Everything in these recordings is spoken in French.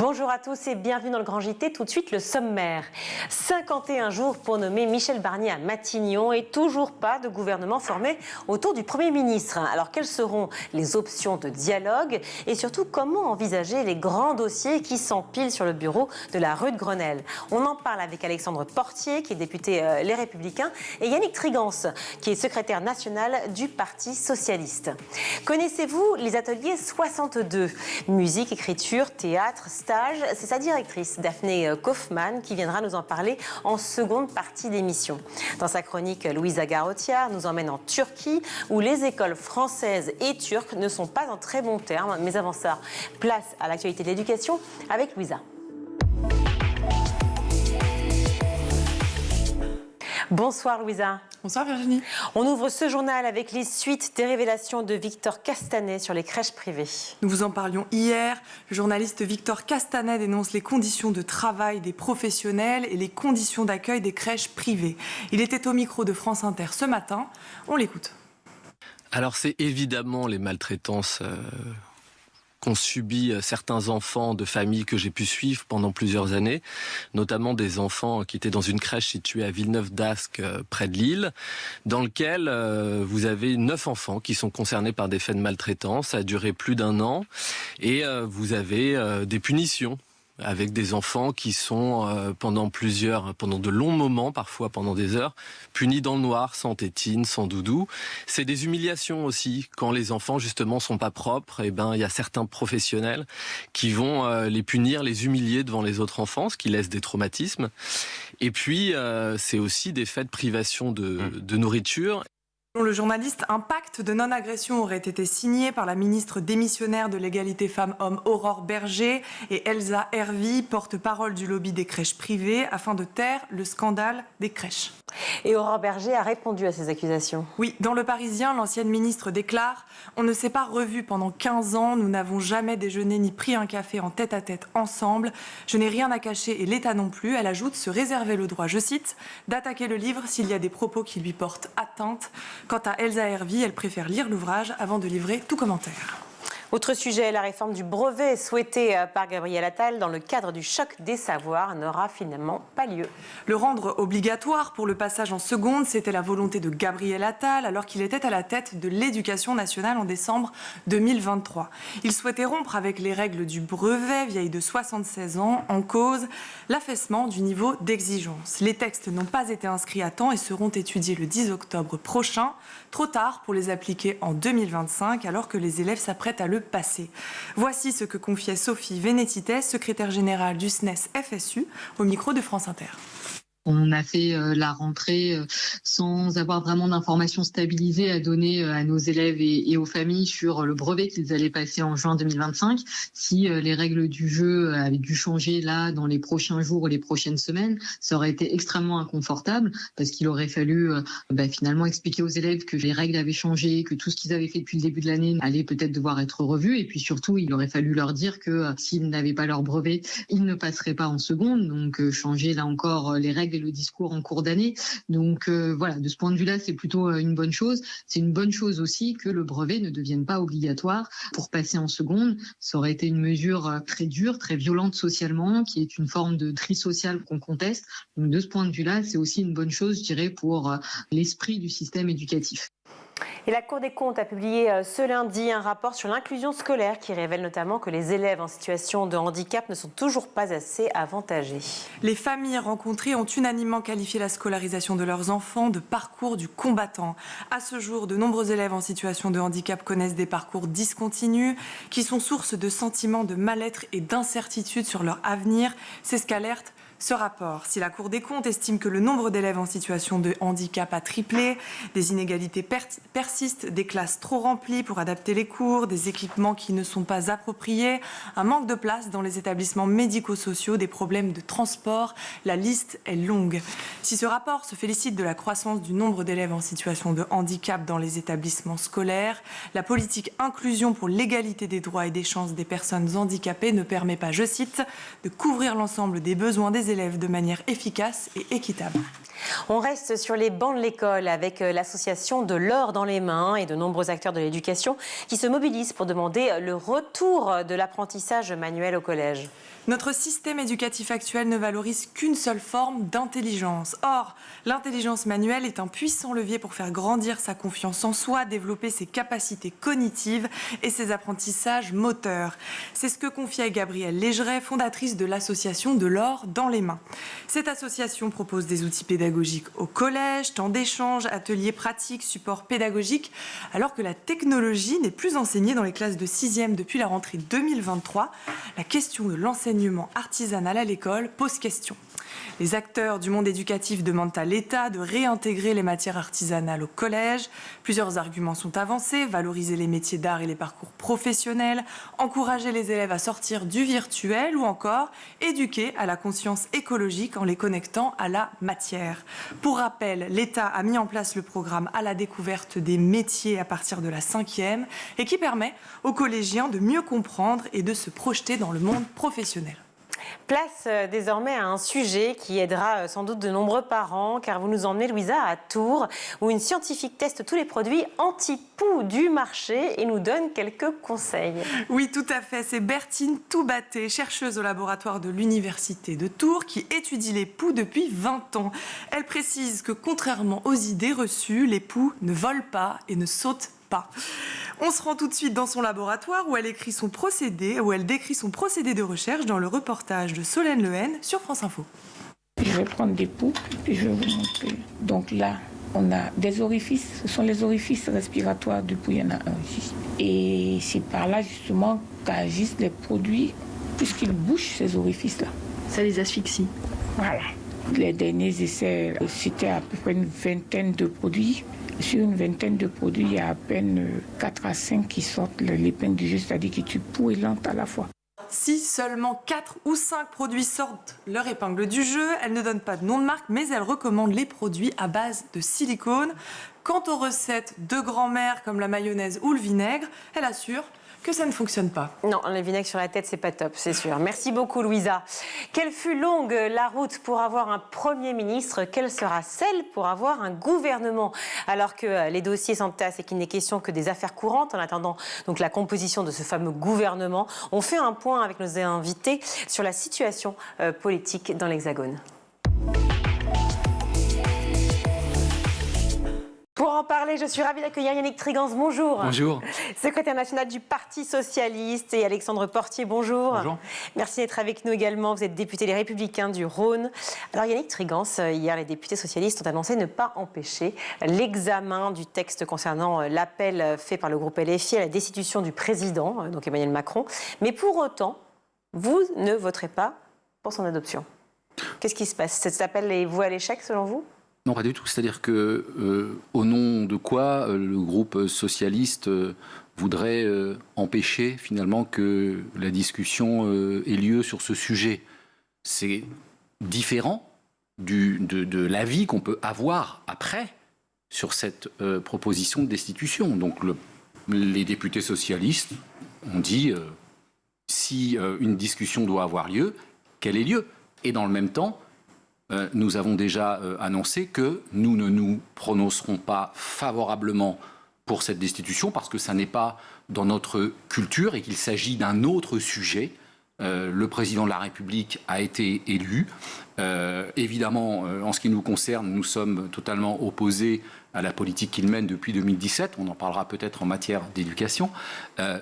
Bonjour à tous et bienvenue dans le Grand JT. Tout de suite, le sommaire. 51 jours pour nommer Michel Barnier à Matignon et toujours pas de gouvernement formé autour du Premier ministre. Alors, quelles seront les options de dialogue et surtout, comment envisager les grands dossiers qui s'empilent sur le bureau de la rue de Grenelle? On en parle avec Alexandre Portier, qui est député Les Républicains, et Yannick Trigance, qui est secrétaire national du Parti Socialiste. Connaissez-vous les ateliers 62? Musique, écriture, théâtre, stage, c'est sa directrice, Daphné Kaufmann, qui viendra nous en parler en seconde partie d'émission. Dans sa chronique, Louisa Garotiard nous emmène en Turquie, où les écoles françaises et turques ne sont pas en très bons termes. Mais avant ça, place à l'actualité de l'éducation avec Louisa. Bonsoir Louisa. Bonsoir Virginie. On ouvre ce journal avec les suites des révélations de Victor Castanet sur les crèches privées. Nous vous en parlions hier. Le journaliste Victor Castanet dénonce les conditions de travail des professionnels et les conditions d'accueil des crèches privées. Il était au micro de France Inter ce matin. On l'écoute. Alors c'est évidemment les maltraitances qu'ont subi certains enfants de familles que j'ai pu suivre pendant plusieurs années, notamment des enfants qui étaient dans une crèche située à Villeneuve-d'Ascq, près de Lille, dans lequel vous avez 9 enfants qui sont concernés par des faits de maltraitance. Ça a duré plus d'1 an et vous avez des punitions avec des enfants qui sont pendant de longs moments, parfois pendant des heures, punis dans le noir, sans tétine, sans doudou. C'est des humiliations aussi. Quand les enfants, justement, sont pas propres, il y a certains professionnels qui vont les punir, les humilier devant les autres enfants, ce qui laisse des traumatismes. Et puis, c'est aussi des faits de privation de nourriture. Selon le journaliste, un pacte de non-agression aurait été signé par la ministre démissionnaire de l'égalité femmes-hommes Aurore Berger et Elsa Hervy, porte-parole du lobby des crèches privées, afin de taire le scandale des crèches. Et Aurore Berger a répondu à ces accusations. Oui, dans Le Parisien, l'ancienne ministre déclare « On ne s'est pas revus pendant 15 ans, nous n'avons jamais déjeuné ni pris un café en tête-à-tête ensemble. Je n'ai rien à cacher et l'État non plus. » Elle ajoute se réserver le droit, je cite, « d'attaquer le livre s'il y a des propos qui lui portent atteinte. » Quant à Elsa Hervy, elle préfère lire l'ouvrage avant de livrer tout commentaire. Autre sujet, la réforme du brevet souhaitée par Gabriel Attal dans le cadre du choc des savoirs n'aura finalement pas lieu. Le rendre obligatoire pour le passage en seconde, c'était la volonté de Gabriel Attal alors qu'il était à la tête de l'Éducation nationale en décembre 2023. Il souhaitait rompre avec les règles du brevet, vieille de 76 ans, en cause l'affaissement du niveau d'exigence. Les textes n'ont pas été inscrits à temps et seront étudiés le 10 octobre prochain. Trop tard pour les appliquer en 2025 alors que les élèves s'apprêtent à le passer. Voici ce que confiait Sophie Vénétitès, secrétaire générale du SNES-FSU, au micro de France Inter. On a fait la rentrée sans avoir vraiment d'informations stabilisées à donner à nos élèves et aux familles sur le brevet qu'ils allaient passer en juin 2025. Si les règles du jeu avaient dû changer là dans les prochains jours ou les prochaines semaines, ça aurait été extrêmement inconfortable parce qu'il aurait fallu finalement expliquer aux élèves que les règles avaient changé, que tout ce qu'ils avaient fait depuis le début de l'année allait peut-être devoir être revu et puis surtout il aurait fallu leur dire que s'ils n'avaient pas leur brevet, ils ne passeraient pas en seconde. Donc changer là encore les règles et le discours en cours d'année. Donc voilà, de ce point de vue-là, c'est plutôt une bonne chose. C'est une bonne chose aussi que le brevet ne devienne pas obligatoire pour passer en seconde. Ça aurait été une mesure très dure, très violente socialement, qui est une forme de tri social qu'on conteste. Donc de ce point de vue-là, c'est aussi une bonne chose, je dirais, pour l'esprit du système éducatif. Et la Cour des comptes a publié ce lundi un rapport sur l'inclusion scolaire qui révèle notamment que les élèves en situation de handicap ne sont toujours pas assez avantagés. Les familles rencontrées ont unanimement qualifié la scolarisation de leurs enfants de parcours du combattant. À ce jour, de nombreux élèves en situation de handicap connaissent des parcours discontinus qui sont source de sentiments de mal-être et d'incertitude sur leur avenir. C'est ce qu'alerte ce rapport. Si la Cour des comptes estime que le nombre d'élèves en situation de handicap a triplé, des inégalités persistent, des classes trop remplies pour adapter les cours, des équipements qui ne sont pas appropriés, un manque de place dans les établissements médico-sociaux, des problèmes de transport, la liste est longue. Si ce rapport se félicite de la croissance du nombre d'élèves en situation de handicap dans les établissements scolaires, la politique inclusion pour l'égalité des droits et des chances des personnes handicapées ne permet pas, je cite, de couvrir l'ensemble des besoins des les élèves de manière efficace et équitable. On reste sur les bancs de l'école avec l'association de l'or dans les mains et de nombreux acteurs de l'éducation qui se mobilisent pour demander le retour de l'apprentissage manuel au collège. Notre système éducatif actuel ne valorise qu'une seule forme d'intelligence. Or, l'intelligence manuelle est un puissant levier pour faire grandir sa confiance en soi, développer ses capacités cognitives et ses apprentissages moteurs. C'est ce que confiait Gabrielle Légeret, fondatrice de l'association de l'or dans les mains. Cette association propose des outils pédagogiques au collège, temps d'échange, ateliers pratiques, supports pédagogiques, alors que la technologie n'est plus enseignée dans les classes de 6e depuis la rentrée 2023. La question de l'enseignement artisanal à l'école pose question. Les acteurs du monde éducatif demandent à l'État de réintégrer les matières artisanales au collège. Plusieurs arguments sont avancés: valoriser les métiers d'art et les parcours professionnels, encourager les élèves à sortir du virtuel ou encore éduquer à la conscience écologique en les connectant à la matière. Pour rappel, l'État a mis en place le programme à la découverte des métiers à partir de la 5e et qui permet aux collégiens de mieux comprendre et de se projeter dans le monde professionnel. Place désormais à un sujet qui aidera sans doute de nombreux parents, car vous nous emmenez, Louisa, à Tours, où une scientifique teste tous les produits anti-poux du marché et nous donne quelques conseils. Oui, tout à fait. C'est Bertine Toubaté, chercheuse au laboratoire de l'Université de Tours, qui étudie les poux depuis 20 ans. Elle précise que, contrairement aux idées reçues, les poux ne volent pas et ne sautent pas. On se rend tout de suite dans son laboratoire où elle décrit son procédé de recherche dans le reportage de Solène Lehen sur France Info. Je vais prendre des poux et puis je vais vous montrer. Donc là, on a des orifices. Ce sont les orifices respiratoires du poux. Il y en a un ici. Et c'est par là justement qu'agissent les produits puisqu'ils bouchent ces orifices-là. Ça les asphyxie. Voilà. Les derniers essais, c'était à peu près une vingtaine de produits. Sur une vingtaine de produits, il y a à peine 4 à 5 qui sortent l'épingle du jeu, c'est-à-dire qui tuent poux et lente à la fois. Si seulement 4 ou 5 produits sortent leur épingle du jeu, elle ne donne pas de nom de marque, mais elle recommande les produits à base de silicone. Quant aux recettes de grand-mère comme la mayonnaise ou le vinaigre, elle assure que ça ne fonctionne pas. Non, le vinaigre sur la tête, c'est pas top, c'est sûr. Merci beaucoup, Louisa. Quelle fut longue la route pour avoir un Premier ministre? Quelle sera celle pour avoir un gouvernement? Alors que les dossiers s'entassent et qu'il n'est question que des affaires courantes, en attendant donc la composition de ce fameux gouvernement, on fait un point avec nos invités sur la situation politique dans l'Hexagone. Pour en parler, je suis ravie d'accueillir Yannick Trigance. Bonjour. Bonjour. Secrétaire national du Parti socialiste, et Alexandre Portier. Bonjour. Bonjour. Merci d'être avec nous également. Vous êtes député Les Républicains du Rhône. Alors Yannick Trigance, hier les députés socialistes ont annoncé ne pas empêcher l'examen du texte concernant l'appel fait par le groupe LFI à la destitution du président, donc Emmanuel Macron. Mais pour autant, vous ne voterez pas pour son adoption. Qu'est-ce qui se passe? Cet appel est voué à l'échec selon vous? Non, pas du tout. C'est-à-dire que, au nom de quoi le groupe socialiste voudrait empêcher finalement que la discussion ait lieu sur ce sujet. C'est différent de l'avis qu'on peut avoir après sur cette proposition de destitution. Donc les députés socialistes ont dit si une discussion doit avoir lieu, qu'elle ait lieu. Et dans le même temps, nous avons déjà annoncé que nous ne nous prononcerons pas favorablement pour cette destitution parce que ça n'est pas dans notre culture et qu'il s'agit d'un autre sujet. Le président de la République a été élu. Évidemment, en ce qui nous concerne, nous sommes totalement opposés à la politique qu'il mène depuis 2017. On en parlera peut-être en matière d'éducation.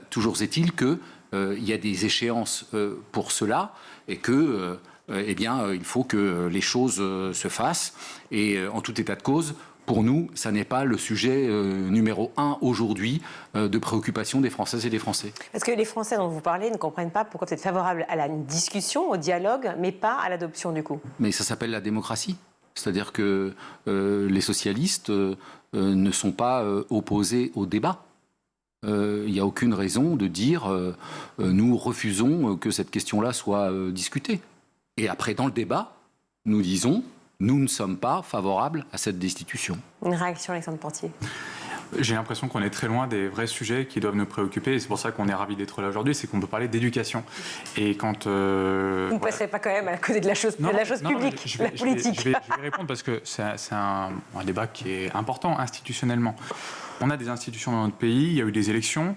Toujours est-il qu'il y a des échéances pour cela et que il faut que les choses se fassent. Et en tout état de cause, pour nous, ça n'est pas le sujet numéro 1 aujourd'hui de préoccupation des Françaises et des Français. Parce que les Français dont vous parlez ne comprennent pas pourquoi vous êtes favorable à la discussion, au dialogue, mais pas à l'adoption du coup. Mais ça s'appelle la démocratie. C'est-à-dire que les socialistes ne sont pas opposés au débat. Il n'y a aucune raison de dire nous refusons que cette question-là soit discutée. Et après, dans le débat, nous disons, nous ne sommes pas favorables à cette destitution. Une réaction, Alexandre Portier? J'ai l'impression qu'on est très loin des vrais sujets qui doivent nous préoccuper et c'est pour ça qu'on est ravis d'être là aujourd'hui, c'est qu'on peut parler d'éducation. Et quand... Vous ne passerez pas quand même à côté de la chose, publique, la politique. Je vais répondre parce que c'est un débat qui est important institutionnellement. On a des institutions dans notre pays, il y a eu des élections,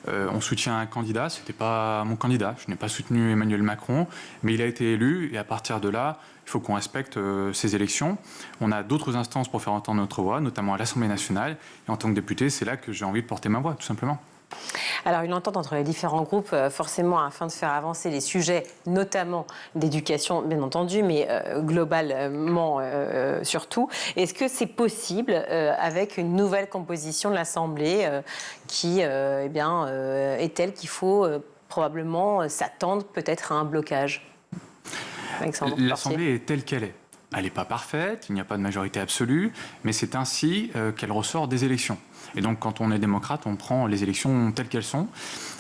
on soutient un candidat, ce n'était pas mon candidat, je n'ai pas soutenu Emmanuel Macron, mais il a été élu et à partir de là, il faut qu'on respecte ces élections. On a d'autres instances pour faire entendre notre voix, notamment à l'Assemblée nationale. Et en tant que député, c'est là que j'ai envie de porter ma voix, tout simplement. Alors, une entente entre les différents groupes, forcément, afin de faire avancer les sujets, notamment d'éducation, bien entendu, mais globalement surtout. Est-ce que c'est possible avec une nouvelle composition de l'Assemblée qui est telle qu'il faut probablement s'attendre peut-être à un blocage? L'Assemblée est telle qu'elle est. Elle n'est pas parfaite, il n'y a pas de majorité absolue, mais c'est ainsi qu'elle ressort des élections. Et donc, quand on est démocrate, on prend les élections telles qu'elles sont.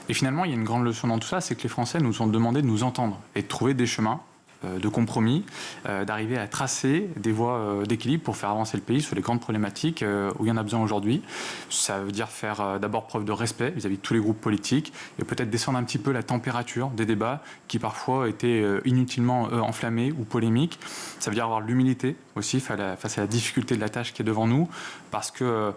Et finalement, il y a une grande leçon dans tout ça, c'est que les Français nous ont demandé de nous entendre et de trouver des chemins de compromis, d'arriver à tracer des voies d'équilibre pour faire avancer le pays sur les grandes problématiques où il y en a besoin aujourd'hui. Ça veut dire faire d'abord preuve de respect vis-à-vis de tous les groupes politiques et peut-être descendre un petit peu la température des débats qui parfois étaient inutilement enflammés ou polémiques. Ça veut dire avoir l'humilité aussi face à la difficulté de la tâche qui est devant nous parce que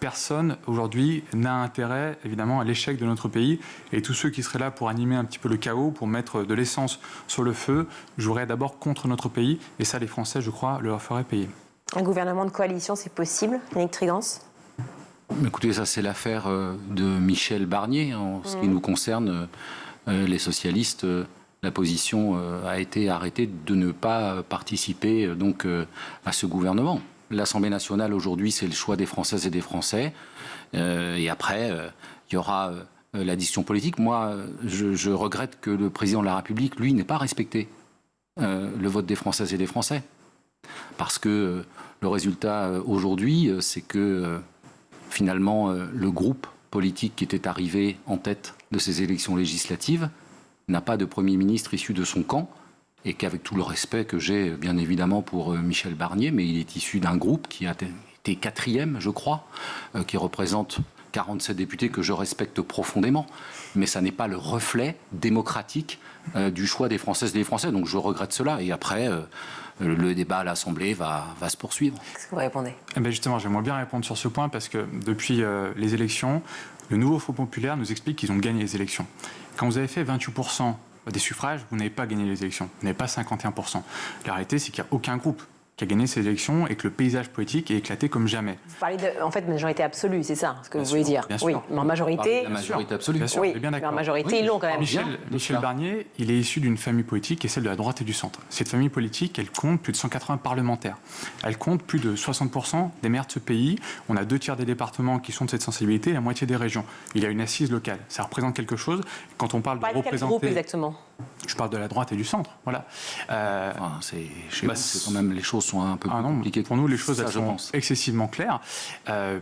personne aujourd'hui n'a intérêt évidemment à l'échec de notre pays et tous ceux qui seraient là pour animer un petit peu le chaos, pour mettre de l'essence sur le feu, joueraient d'abord contre notre pays et ça les Français je crois leur feraient payer. Un gouvernement de coalition c'est possible, Yannick Trigance? Écoutez, ça c'est l'affaire de Michel Barnier. En ce qui nous concerne, les socialistes, la position a été arrêtée de ne pas participer donc à ce gouvernement. L'Assemblée nationale, aujourd'hui, c'est le choix des Françaises et des Français. Et après, il y aura la décision politique. Moi, je regrette que le président de la République, lui, n'ait pas respecté le vote des Françaises et des Français. Parce que le résultat, aujourd'hui, c'est que, finalement, le groupe politique qui était arrivé en tête de ces élections législatives n'a pas de Premier ministre issu de son camp. Et qu'avec tout le respect que j'ai, bien évidemment, pour Michel Barnier, mais il est issu d'un groupe qui a été 4e, je crois, qui représente 47 députés que je respecte profondément. Mais ça n'est pas le reflet démocratique du choix des Françaises et des Français. Donc je regrette cela. Et après, le débat à l'Assemblée va se poursuivre. Qu'est-ce que vous répondez? Justement, j'aimerais bien répondre sur ce point parce que depuis les élections, le nouveau Front populaire nous explique qu'ils ont gagné les élections. Quand vous avez fait 28% des suffrages, vous n'avez pas gagné les élections. Vous n'avez pas 51%. La réalité, c'est qu'il n'y a aucun groupe qui a gagné ces élections et que le paysage politique est éclaté comme jamais. Vous parlez de majorité absolue, c'est ça ce que vous voulez dire? Bien sûr. Oui, mais en majorité... La majorité absolue. Bien sûr, oui, on est bien d'accord. mais en majorité, ils l'ont quand même. Michel Barnier, il est issu d'une famille politique qui est celle de la droite et du centre. Cette famille politique, elle compte plus de 180 parlementaires. Elle compte plus de 60% des maires de ce pays. On a 2/3 des départements qui sont de cette sensibilité et la moitié des régions. Il y a une assise locale. Ça représente quelque chose. Quand on parle de représenter... Quel groupe exactement? Je parle de la droite et du centre, voilà. C'est quand même, les choses sont un peu plus compliquées. Pour nous, les choses elles sont excessivement claires,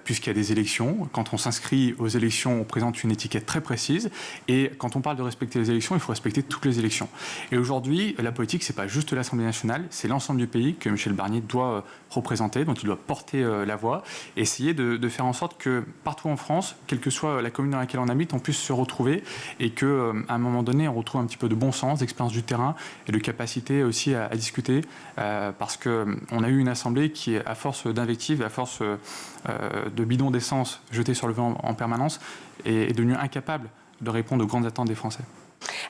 puisqu'il y a des élections. Quand on s'inscrit aux élections, on présente une étiquette très précise. Et quand on parle de respecter les élections, il faut respecter toutes les élections. Et aujourd'hui, la politique, c'est pas juste l'Assemblée nationale, c'est l'ensemble du pays que Michel Barnier doit représenter, dont il doit porter la voix, et essayer de faire en sorte que partout en France, quelle que soit la commune dans laquelle on habite, on puisse se retrouver et qu'à un moment donné, on retrouve un petit peu de bon sens, d'expérience du terrain et de capacité aussi à discuter parce qu'on a eu une assemblée qui, à force d'invectives, à force de bidons d'essence jetés sur le vent en permanence, est devenue incapable de répondre aux grandes attentes des Français.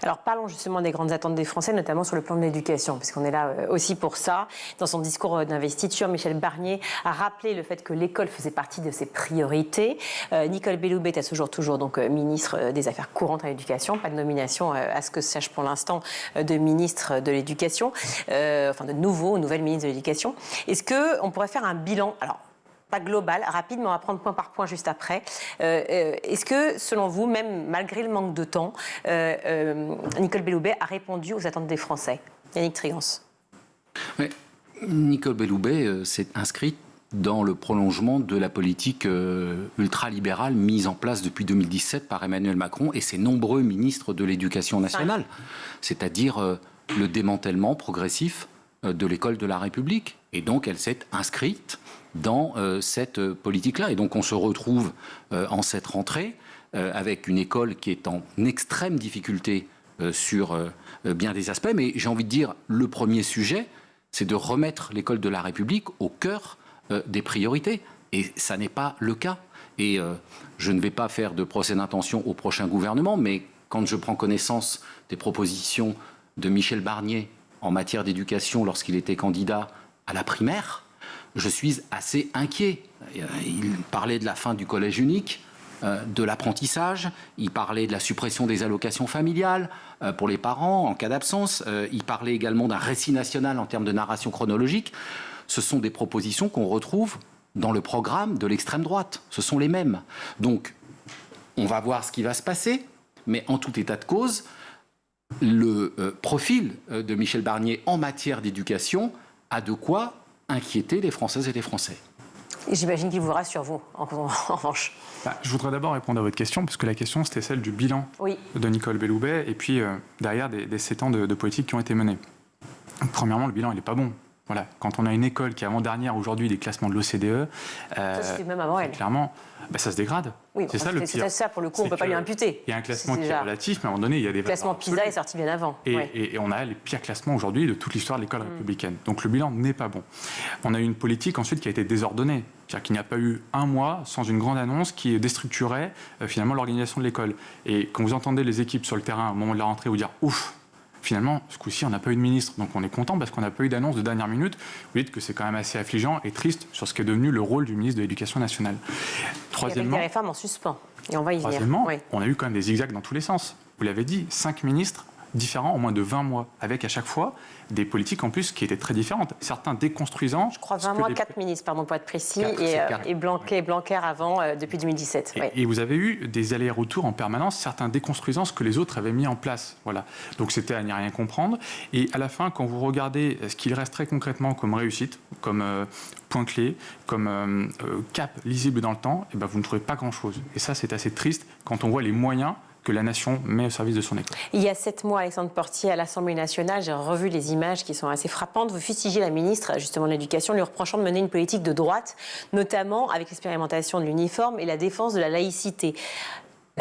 Alors parlons justement des grandes attentes des Français, notamment sur le plan de l'éducation, puisqu'on est là aussi pour ça. Dans son discours d'investiture, Michel Barnier a rappelé le fait que l'école faisait partie de ses priorités. Nicole Belloubet est à ce jour toujours donc ministre des Affaires courantes à l'éducation, pas de nomination à ce que sache pour l'instant de ministre de l'Éducation, enfin de nouvelle ministre de l'Éducation. Est-ce qu'on pourrait faire un bilan pas global, rapide, mais on va prendre point par point juste après. Est-ce que, selon vous, même malgré le manque de temps, Nicole Belloubet a répondu aux attentes des Français? Yannick Trigance. Oui. Nicole Belloubet s'est inscrite dans le prolongement de la politique ultralibérale mise en place depuis 2017 par Emmanuel Macron et ses nombreux ministres de l'Éducation nationale, c'est-à-dire le démantèlement progressif de l'école de la République. Et donc, elle s'est inscrite dans cette politique-là. Et donc on se retrouve en cette rentrée avec une école qui est en extrême difficulté sur bien des aspects. Mais j'ai envie de dire, le premier sujet, c'est de remettre l'école de la République au cœur des priorités. Et ça n'est pas le cas. Et je ne vais pas faire de procès d'intention au prochain gouvernement, mais quand je prends connaissance des propositions de Michel Barnier en matière d'éducation lorsqu'il était candidat à la primaire, je suis assez inquiet. Il parlait de la fin du collège unique, de l'apprentissage, il parlait de la suppression des allocations familiales pour les parents en cas d'absence, il parlait également d'un récit national en termes de narration chronologique. Ce sont des propositions qu'on retrouve dans le programme de l'extrême droite. Ce sont les mêmes. Donc, on va voir ce qui va se passer, mais en tout état de cause, le profil de Michel Barnier en matière d'éducation a de quoi inquiéter les Françaises et les Français. Et j'imagine qu'il vous rassure, vous, en revanche. Je voudrais d'abord répondre à votre question, parce que la question, c'était celle du bilan de Nicole Belloubet, et puis derrière des 7 ans de politique qui ont été menés. Premièrement, le bilan, il n'est pas bon. Voilà. Quand on a une école qui est avant-dernière aujourd'hui des classements de l'OCDE, ça c'était même avant elle. Clairement, ça se dégrade. Oui, c'est ça le pire. Ça, pour le coup, on ne peut pas lui imputer. Il y a un classement qui est relatif, mais à un moment donné, il y a des... Le classement PISA est sorti bien avant. Et on a les pires classements aujourd'hui de toute l'histoire de l'école républicaine. Donc le bilan n'est pas bon. On a eu une politique ensuite qui a été désordonnée. C'est-à-dire qu'il n'y a pas eu un mois sans une grande annonce qui déstructurait finalement l'organisation de l'école. Et quand vous entendez les équipes sur le terrain au moment de la rentrée vous dire « ouf », finalement, ce coup-ci, on n'a pas eu de ministre, donc on est content parce qu'on n'a pas eu d'annonce de dernière minute. Vous dites que c'est quand même assez affligeant et triste sur ce qui est devenu le rôle du ministre de l'Éducation nationale. Troisièmement, il y a des réformes en suspens, et on va y venir. Troisièmement, on a eu quand même des zigzags dans tous les sens. Vous l'avez dit, 5 ministres différents en moins de 20 mois, avec à chaque fois des politiques en plus qui étaient très différentes. Certains déconstruisant... Je crois 20 mois, 4 ministres, pardon, pour être précis, et Blanquer avant, depuis 2017. Et vous avez eu des allers-retours en permanence, certains déconstruisant ce que les autres avaient mis en place. Voilà. Donc c'était à n'y rien comprendre. Et à la fin, quand vous regardez ce qu'il reste très concrètement comme réussite, comme point clé, comme cap lisible dans le temps, et vous ne trouvez pas grand-chose. Et ça, c'est assez triste quand on voit les moyens que la nation met au service de son école. Il y a 7 mois, Alexandre Portier, à l'Assemblée nationale, j'ai revu les images qui sont assez frappantes. Vous fustigez la ministre, justement, de l'Éducation, lui reprochant de mener une politique de droite, notamment avec l'expérimentation de l'uniforme et la défense de la laïcité.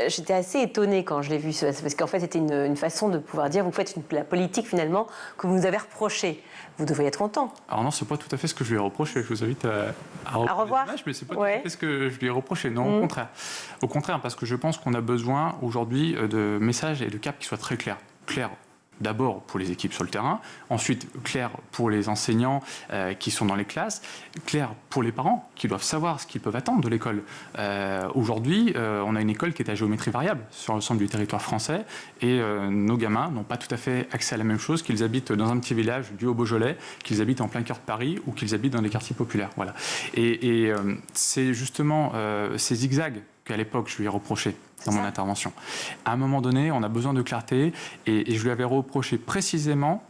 J'étais assez étonnée quand je l'ai vu, parce qu'en fait, c'était une façon de pouvoir dire, vous faites la politique, finalement, que vous nous avez reprochée. Vous devriez être content. Alors non, c'est pas tout à fait ce que je lui ai reproché. Je vous invite à revoir. Mais c'est pas tout à fait ce que je lui ai reproché. Non, au contraire. Au contraire, parce que je pense qu'on a besoin aujourd'hui de messages et de caps qui soient très clairs. Clairs d'abord pour les équipes sur le terrain, ensuite clair pour les enseignants qui sont dans les classes, clair pour les parents qui doivent savoir ce qu'ils peuvent attendre de l'école. Aujourd'hui, on a une école qui est à géométrie variable sur l'ensemble du territoire français et nos gamins n'ont pas tout à fait accès à la même chose qu'ils habitent dans un petit village du Haut-Beaujolais, qu'ils habitent en plein cœur de Paris ou qu'ils habitent dans des quartiers populaires. Voilà. Et c'est justement ces zigzags qu'à l'époque je lui ai reproché dans mon intervention. À un moment donné, on a besoin de clarté et je lui avais reproché précisément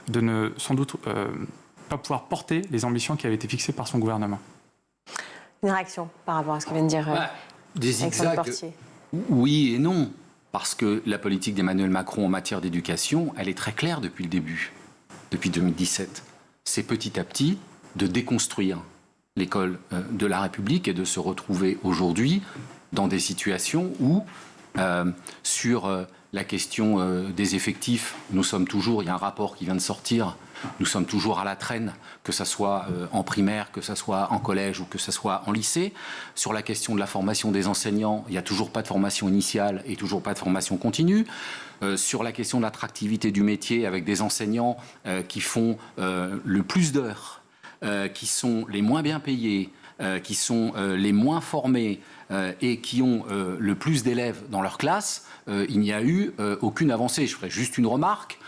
de ne sans doute pas pouvoir porter les ambitions qui avaient été fixées par son gouvernement. Une réaction par rapport à ce que vient de dire des Alexandre Portier. Oui et non, parce que la politique d'Emmanuel Macron en matière d'éducation, elle est très claire depuis le début, depuis 2017. C'est petit à petit de déconstruire l'école de la République et de se retrouver aujourd'hui dans des situations où, sur la question des effectifs, nous sommes toujours, il y a un rapport qui vient de sortir, nous sommes toujours à la traîne, que ce soit en primaire, que ce soit en collège ou que ce soit en lycée. Sur la question de la formation des enseignants, il n'y a toujours pas de formation initiale et toujours pas de formation continue. Sur la question de l'attractivité du métier, avec des enseignants qui font le plus d'heures, qui sont les moins bien payés, qui sont les moins formés et qui ont le plus d'élèves dans leur classe, il n'y a eu aucune avancée. Je ferai juste une remarque,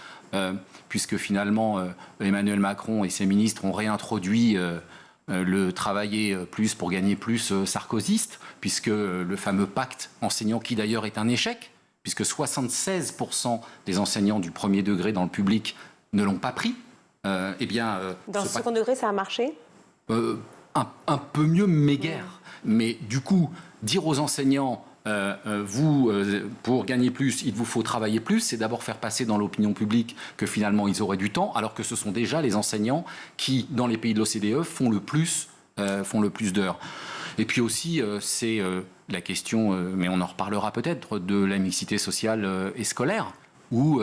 puisque finalement Emmanuel Macron et ses ministres ont réintroduit le travailler plus pour gagner plus sarkozyste, puisque le fameux pacte enseignant, qui d'ailleurs est un échec, puisque 76% des enseignants du premier degré dans le public ne l'ont pas pris. Dans le second degré, ça a marché un peu mieux, mais guère. Mais du coup, dire aux enseignants, pour gagner plus, il vous faut travailler plus, c'est d'abord faire passer dans l'opinion publique que finalement ils auraient du temps, alors que ce sont déjà les enseignants qui, dans les pays de l'OCDE, font le plus font le plus d'heures. Et puis aussi, c'est la question, mais on en reparlera peut-être, de la mixité sociale et scolaire, où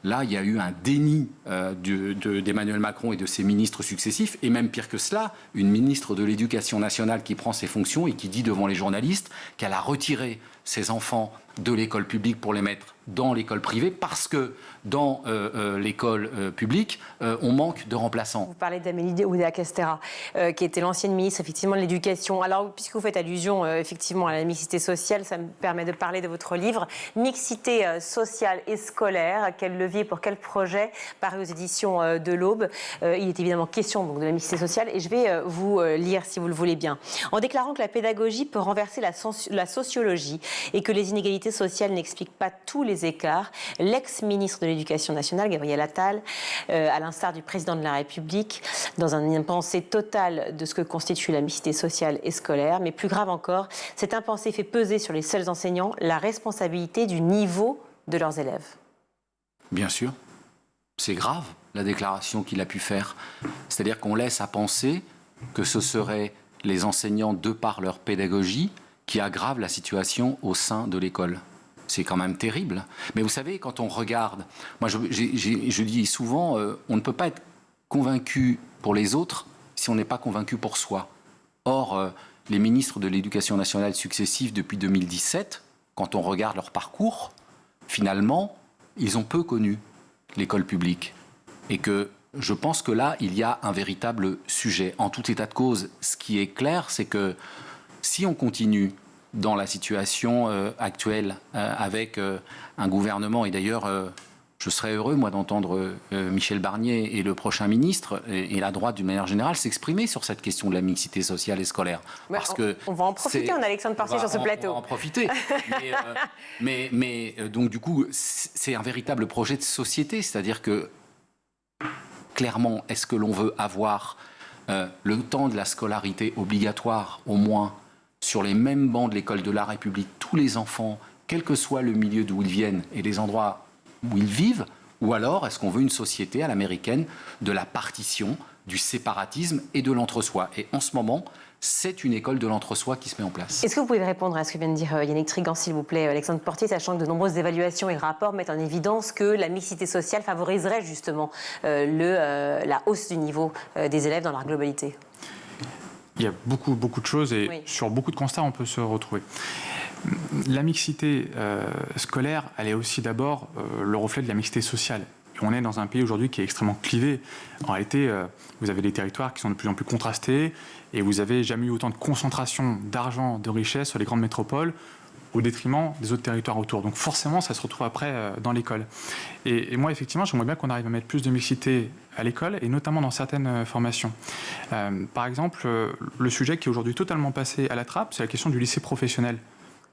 là, il y a eu un déni d'Emmanuel Macron et de ses ministres successifs, et même pire que cela, une ministre de l'Éducation nationale qui prend ses fonctions et qui dit devant les journalistes qu'elle a retiré ses enfants de l'école publique pour les mettre dans l'école privée parce que dans l'école publique, on manque de remplaçants. Vous parlez d'Amélie Oudéa-Castéra, qui était l'ancienne ministre effectivement de l'Éducation. Alors, puisque vous faites allusion effectivement à la mixité sociale, ça me permet de parler de votre livre « Mixité sociale et scolaire, quel levier pour quel projet ?» paru aux éditions de l'Aube. Il est évidemment question donc, de la mixité sociale et je vais vous lire si vous le voulez bien. En déclarant que la pédagogie peut renverser la sociologie et que les inégalités sociales n'expliquent pas tous les écarts, l'ex-ministre de l'Éducation nationale, Gabriel Attal, à l'instar du président de la République, dans un impensé total de ce que constitue la mixité sociale et scolaire. Mais plus grave encore, cet impensé fait peser sur les seuls enseignants la responsabilité du niveau de leurs élèves. Bien sûr. C'est grave, la déclaration qu'il a pu faire. C'est-à-dire qu'on laisse à penser que ce seraient les enseignants, de par leur pédagogie, qui aggravent la situation au sein de l'école. C'est quand même terrible. Mais vous savez, quand on regarde, moi je dis souvent, on ne peut pas être convaincu pour les autres si on n'est pas convaincu pour soi. Or, les ministres de l'Éducation nationale successifs depuis 2017, quand on regarde leur parcours, finalement, ils ont peu connu l'école publique. Et que je pense que là, il y a un véritable sujet. En tout état de cause, ce qui est clair, c'est que si on continue dans la situation actuelle avec un gouvernement, et d'ailleurs je serais heureux moi d'entendre Michel Barnier et le prochain ministre et la droite d'une manière générale s'exprimer sur cette question de la mixité sociale et scolaire. Parce on va en profiter, on a Alexandre Portier sur ce plateau. On va en profiter. mais donc du coup, c'est un véritable projet de société, c'est-à-dire que clairement, est-ce que l'on veut avoir le temps de la scolarité obligatoire, au moins, sur les mêmes bancs de l'école de la République, tous les enfants, quel que soit le milieu d'où ils viennent et les endroits où ils vivent, ou alors est-ce qu'on veut une société à l'américaine de la partition, du séparatisme et de l'entre-soi? Et en ce moment, c'est une école de l'entre-soi qui se met en place. Est-ce que vous pouvez répondre à ce que vient de dire Yannick Trigan, s'il vous plaît, Alexandre Portier, sachant que de nombreuses évaluations et rapports mettent en évidence que la mixité sociale favoriserait justement la hausse du niveau des élèves dans leur globalité? Il y a beaucoup de choses et sur beaucoup de constats, on peut se retrouver. La mixité scolaire, elle est aussi d'abord le reflet de la mixité sociale. Et on est dans un pays aujourd'hui qui est extrêmement clivé. En réalité, vous avez des territoires qui sont de plus en plus contrastés et vous n'avez jamais eu autant de concentration d'argent, de richesse sur les grandes métropoles au détriment des autres territoires autour. Donc forcément, ça se retrouve après dans l'école. Et moi, effectivement, j'aimerais bien qu'on arrive à mettre plus de mixité à l'école, et notamment dans certaines formations. Par exemple, le sujet qui est aujourd'hui totalement passé à la trappe, c'est la question du lycée professionnel.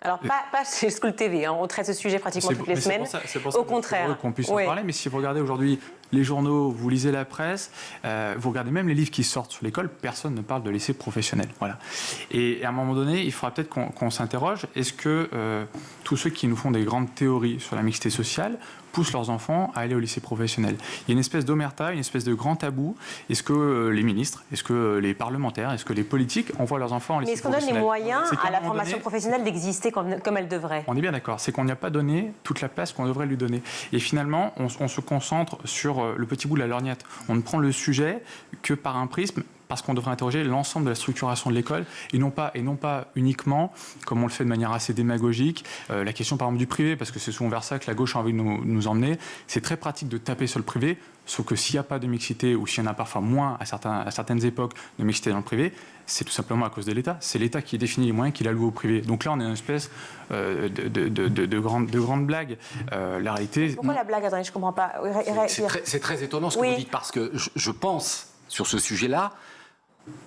Alors, pas chez School TV, hein. On traite ce sujet pratiquement toutes les semaines. C'est pour ça au contraire. Qu'on puisse en parler, mais si vous regardez aujourd'hui les journaux, vous lisez la presse, vous regardez même les livres qui sortent sur l'école, personne ne parle de lycée professionnel. Voilà. Et à un moment donné, il faudra peut-être qu'on s'interroge, est-ce que tous ceux qui nous font des grandes théories sur la mixité sociale poussent leurs enfants à aller au lycée professionnel? Il y a une espèce d'omerta, une espèce de grand tabou. Est-ce que les ministres, est-ce que les parlementaires, est-ce que les politiques envoient leurs enfants au lycée professionnel? Mais est-ce qu'on donne les moyens à la formation professionnelle d'exister comme elle devrait? On est bien d'accord, c'est qu'on n'y a pas donné toute la place qu'on devrait lui donner. Et finalement, on se concentre sur le petit bout de la lorgnette. On ne prend le sujet que par un prisme, parce qu'on devrait interroger l'ensemble de la structuration de l'école et non pas uniquement, comme on le fait de manière assez démagogique, la question par exemple du privé, parce que c'est souvent vers ça que la gauche a envie de nous emmener. C'est très pratique de taper sur le privé, sauf que s'il n'y a pas de mixité ou s'il y en a parfois moins à certaines époques de mixité dans le privé, c'est tout simplement à cause de l'État. C'est l'État qui définit les moyens qu'il alloue au privé. Donc là, on est dans une espèce de grande blague. La réalité... Pourquoi la blague? Attendez, je ne comprends pas. C'est très étonnant ce que vous dites, parce que je pense, sur ce sujet-là,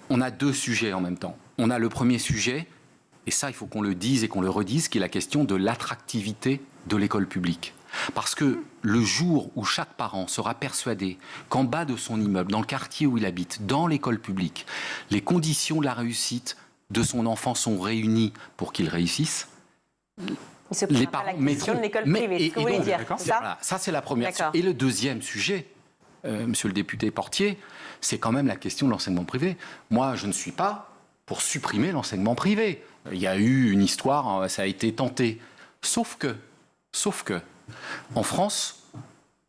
on a deux sujets en même temps. On a le premier sujet, et ça, il faut qu'on le dise et qu'on le redise, qui est la question de l'attractivité de l'école publique. Parce que le jour où chaque parent sera persuadé qu'en bas de son immeuble, dans le quartier où il habite, dans l'école publique, les conditions de la réussite de son enfant sont réunies pour qu'il réussisse, les parents mettront... de l'école privée, ce que vous voulez dire, ça, c'est la première. Et le deuxième sujet, monsieur le député Portier, c'est quand même la question de l'enseignement privé. Moi, je ne suis pas pour supprimer l'enseignement privé. Il y a eu une histoire, ça a été tenté. Sauf que, en France,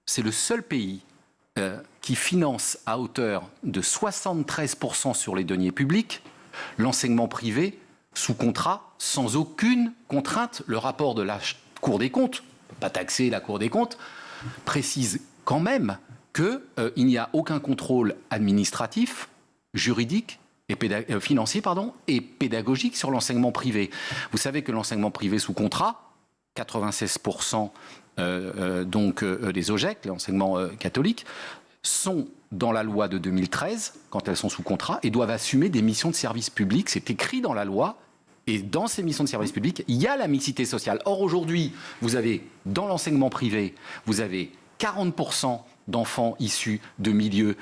c'est le seul pays qui finance à hauteur de 73% sur les deniers publics l'enseignement privé sous contrat, sans aucune contrainte. Le rapport de la Cour des comptes, on ne peut pas taxer la Cour des comptes, précise quand même qu'il n'y a aucun contrôle administratif, juridique, financier et pédagogique sur l'enseignement privé. Vous savez que l'enseignement privé sous contrat, 96% des OGEC, l'enseignement catholique, sont dans la loi de 2013, quand elles sont sous contrat, et doivent assumer des missions de service public. C'est écrit dans la loi. Et dans ces missions de service public, il y a la mixité sociale. Or, aujourd'hui, vous avez, dans l'enseignement privé, vous avez 40% d'enfants issus de milieux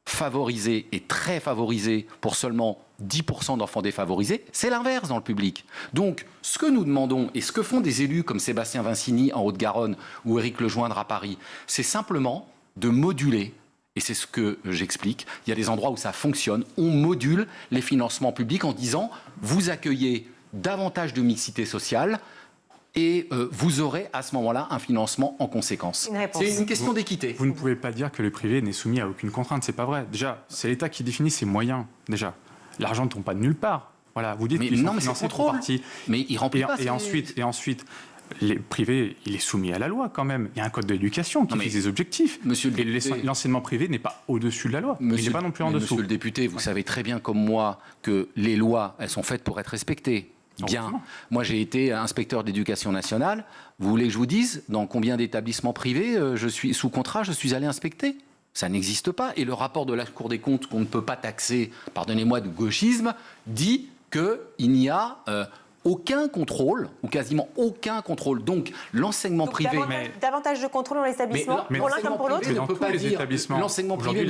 favorisés et très favorisés pour seulement 10% d'enfants défavorisés. C'est l'inverse dans le public. Donc, ce que nous demandons, et ce que font des élus comme Sébastien Vincini en Haute-Garonne ou Éric Lejoindre à Paris, c'est simplement de moduler. Et c'est ce que j'explique. Il y a des endroits où ça fonctionne. On module les financements publics en disant vous accueillez davantage de mixité sociale et vous aurez à ce moment-là un financement en conséquence. C'est une question d'équité. Vous ne pouvez pas dire que le privé n'est soumis à aucune contrainte. C'est pas vrai. Déjà, c'est l'État qui définit ses moyens. Déjà, l'argent ne tombe pas de nulle part. Voilà, vous dites qu'ils sont financés pour partie. Mais il remplit pas. Et ensuite. Les privés, il est soumis à la loi quand même. Il y a un code de l'éducation qui fixe des objectifs. L'enseignement privé n'est pas au-dessus de la loi. Il n'est pas non plus en dessous. Monsieur le député, vous savez très bien comme moi que les lois, elles sont faites pour être respectées. Bien. Moi, j'ai été inspecteur d'éducation nationale. Vous voulez que je vous dise dans combien d'établissements privés je suis sous contrat, je suis allé inspecter ? Ça n'existe pas. Et le rapport de la Cour des comptes qu'on ne peut pas taxer, pardonnez-moi, de gauchisme, dit qu'il n'y a aucun contrôle, ou quasiment aucun contrôle. Donc, l'enseignement privé... Davantage de contrôle dans l'établissement, pour l'un comme pour l'autre. L'enseignement privé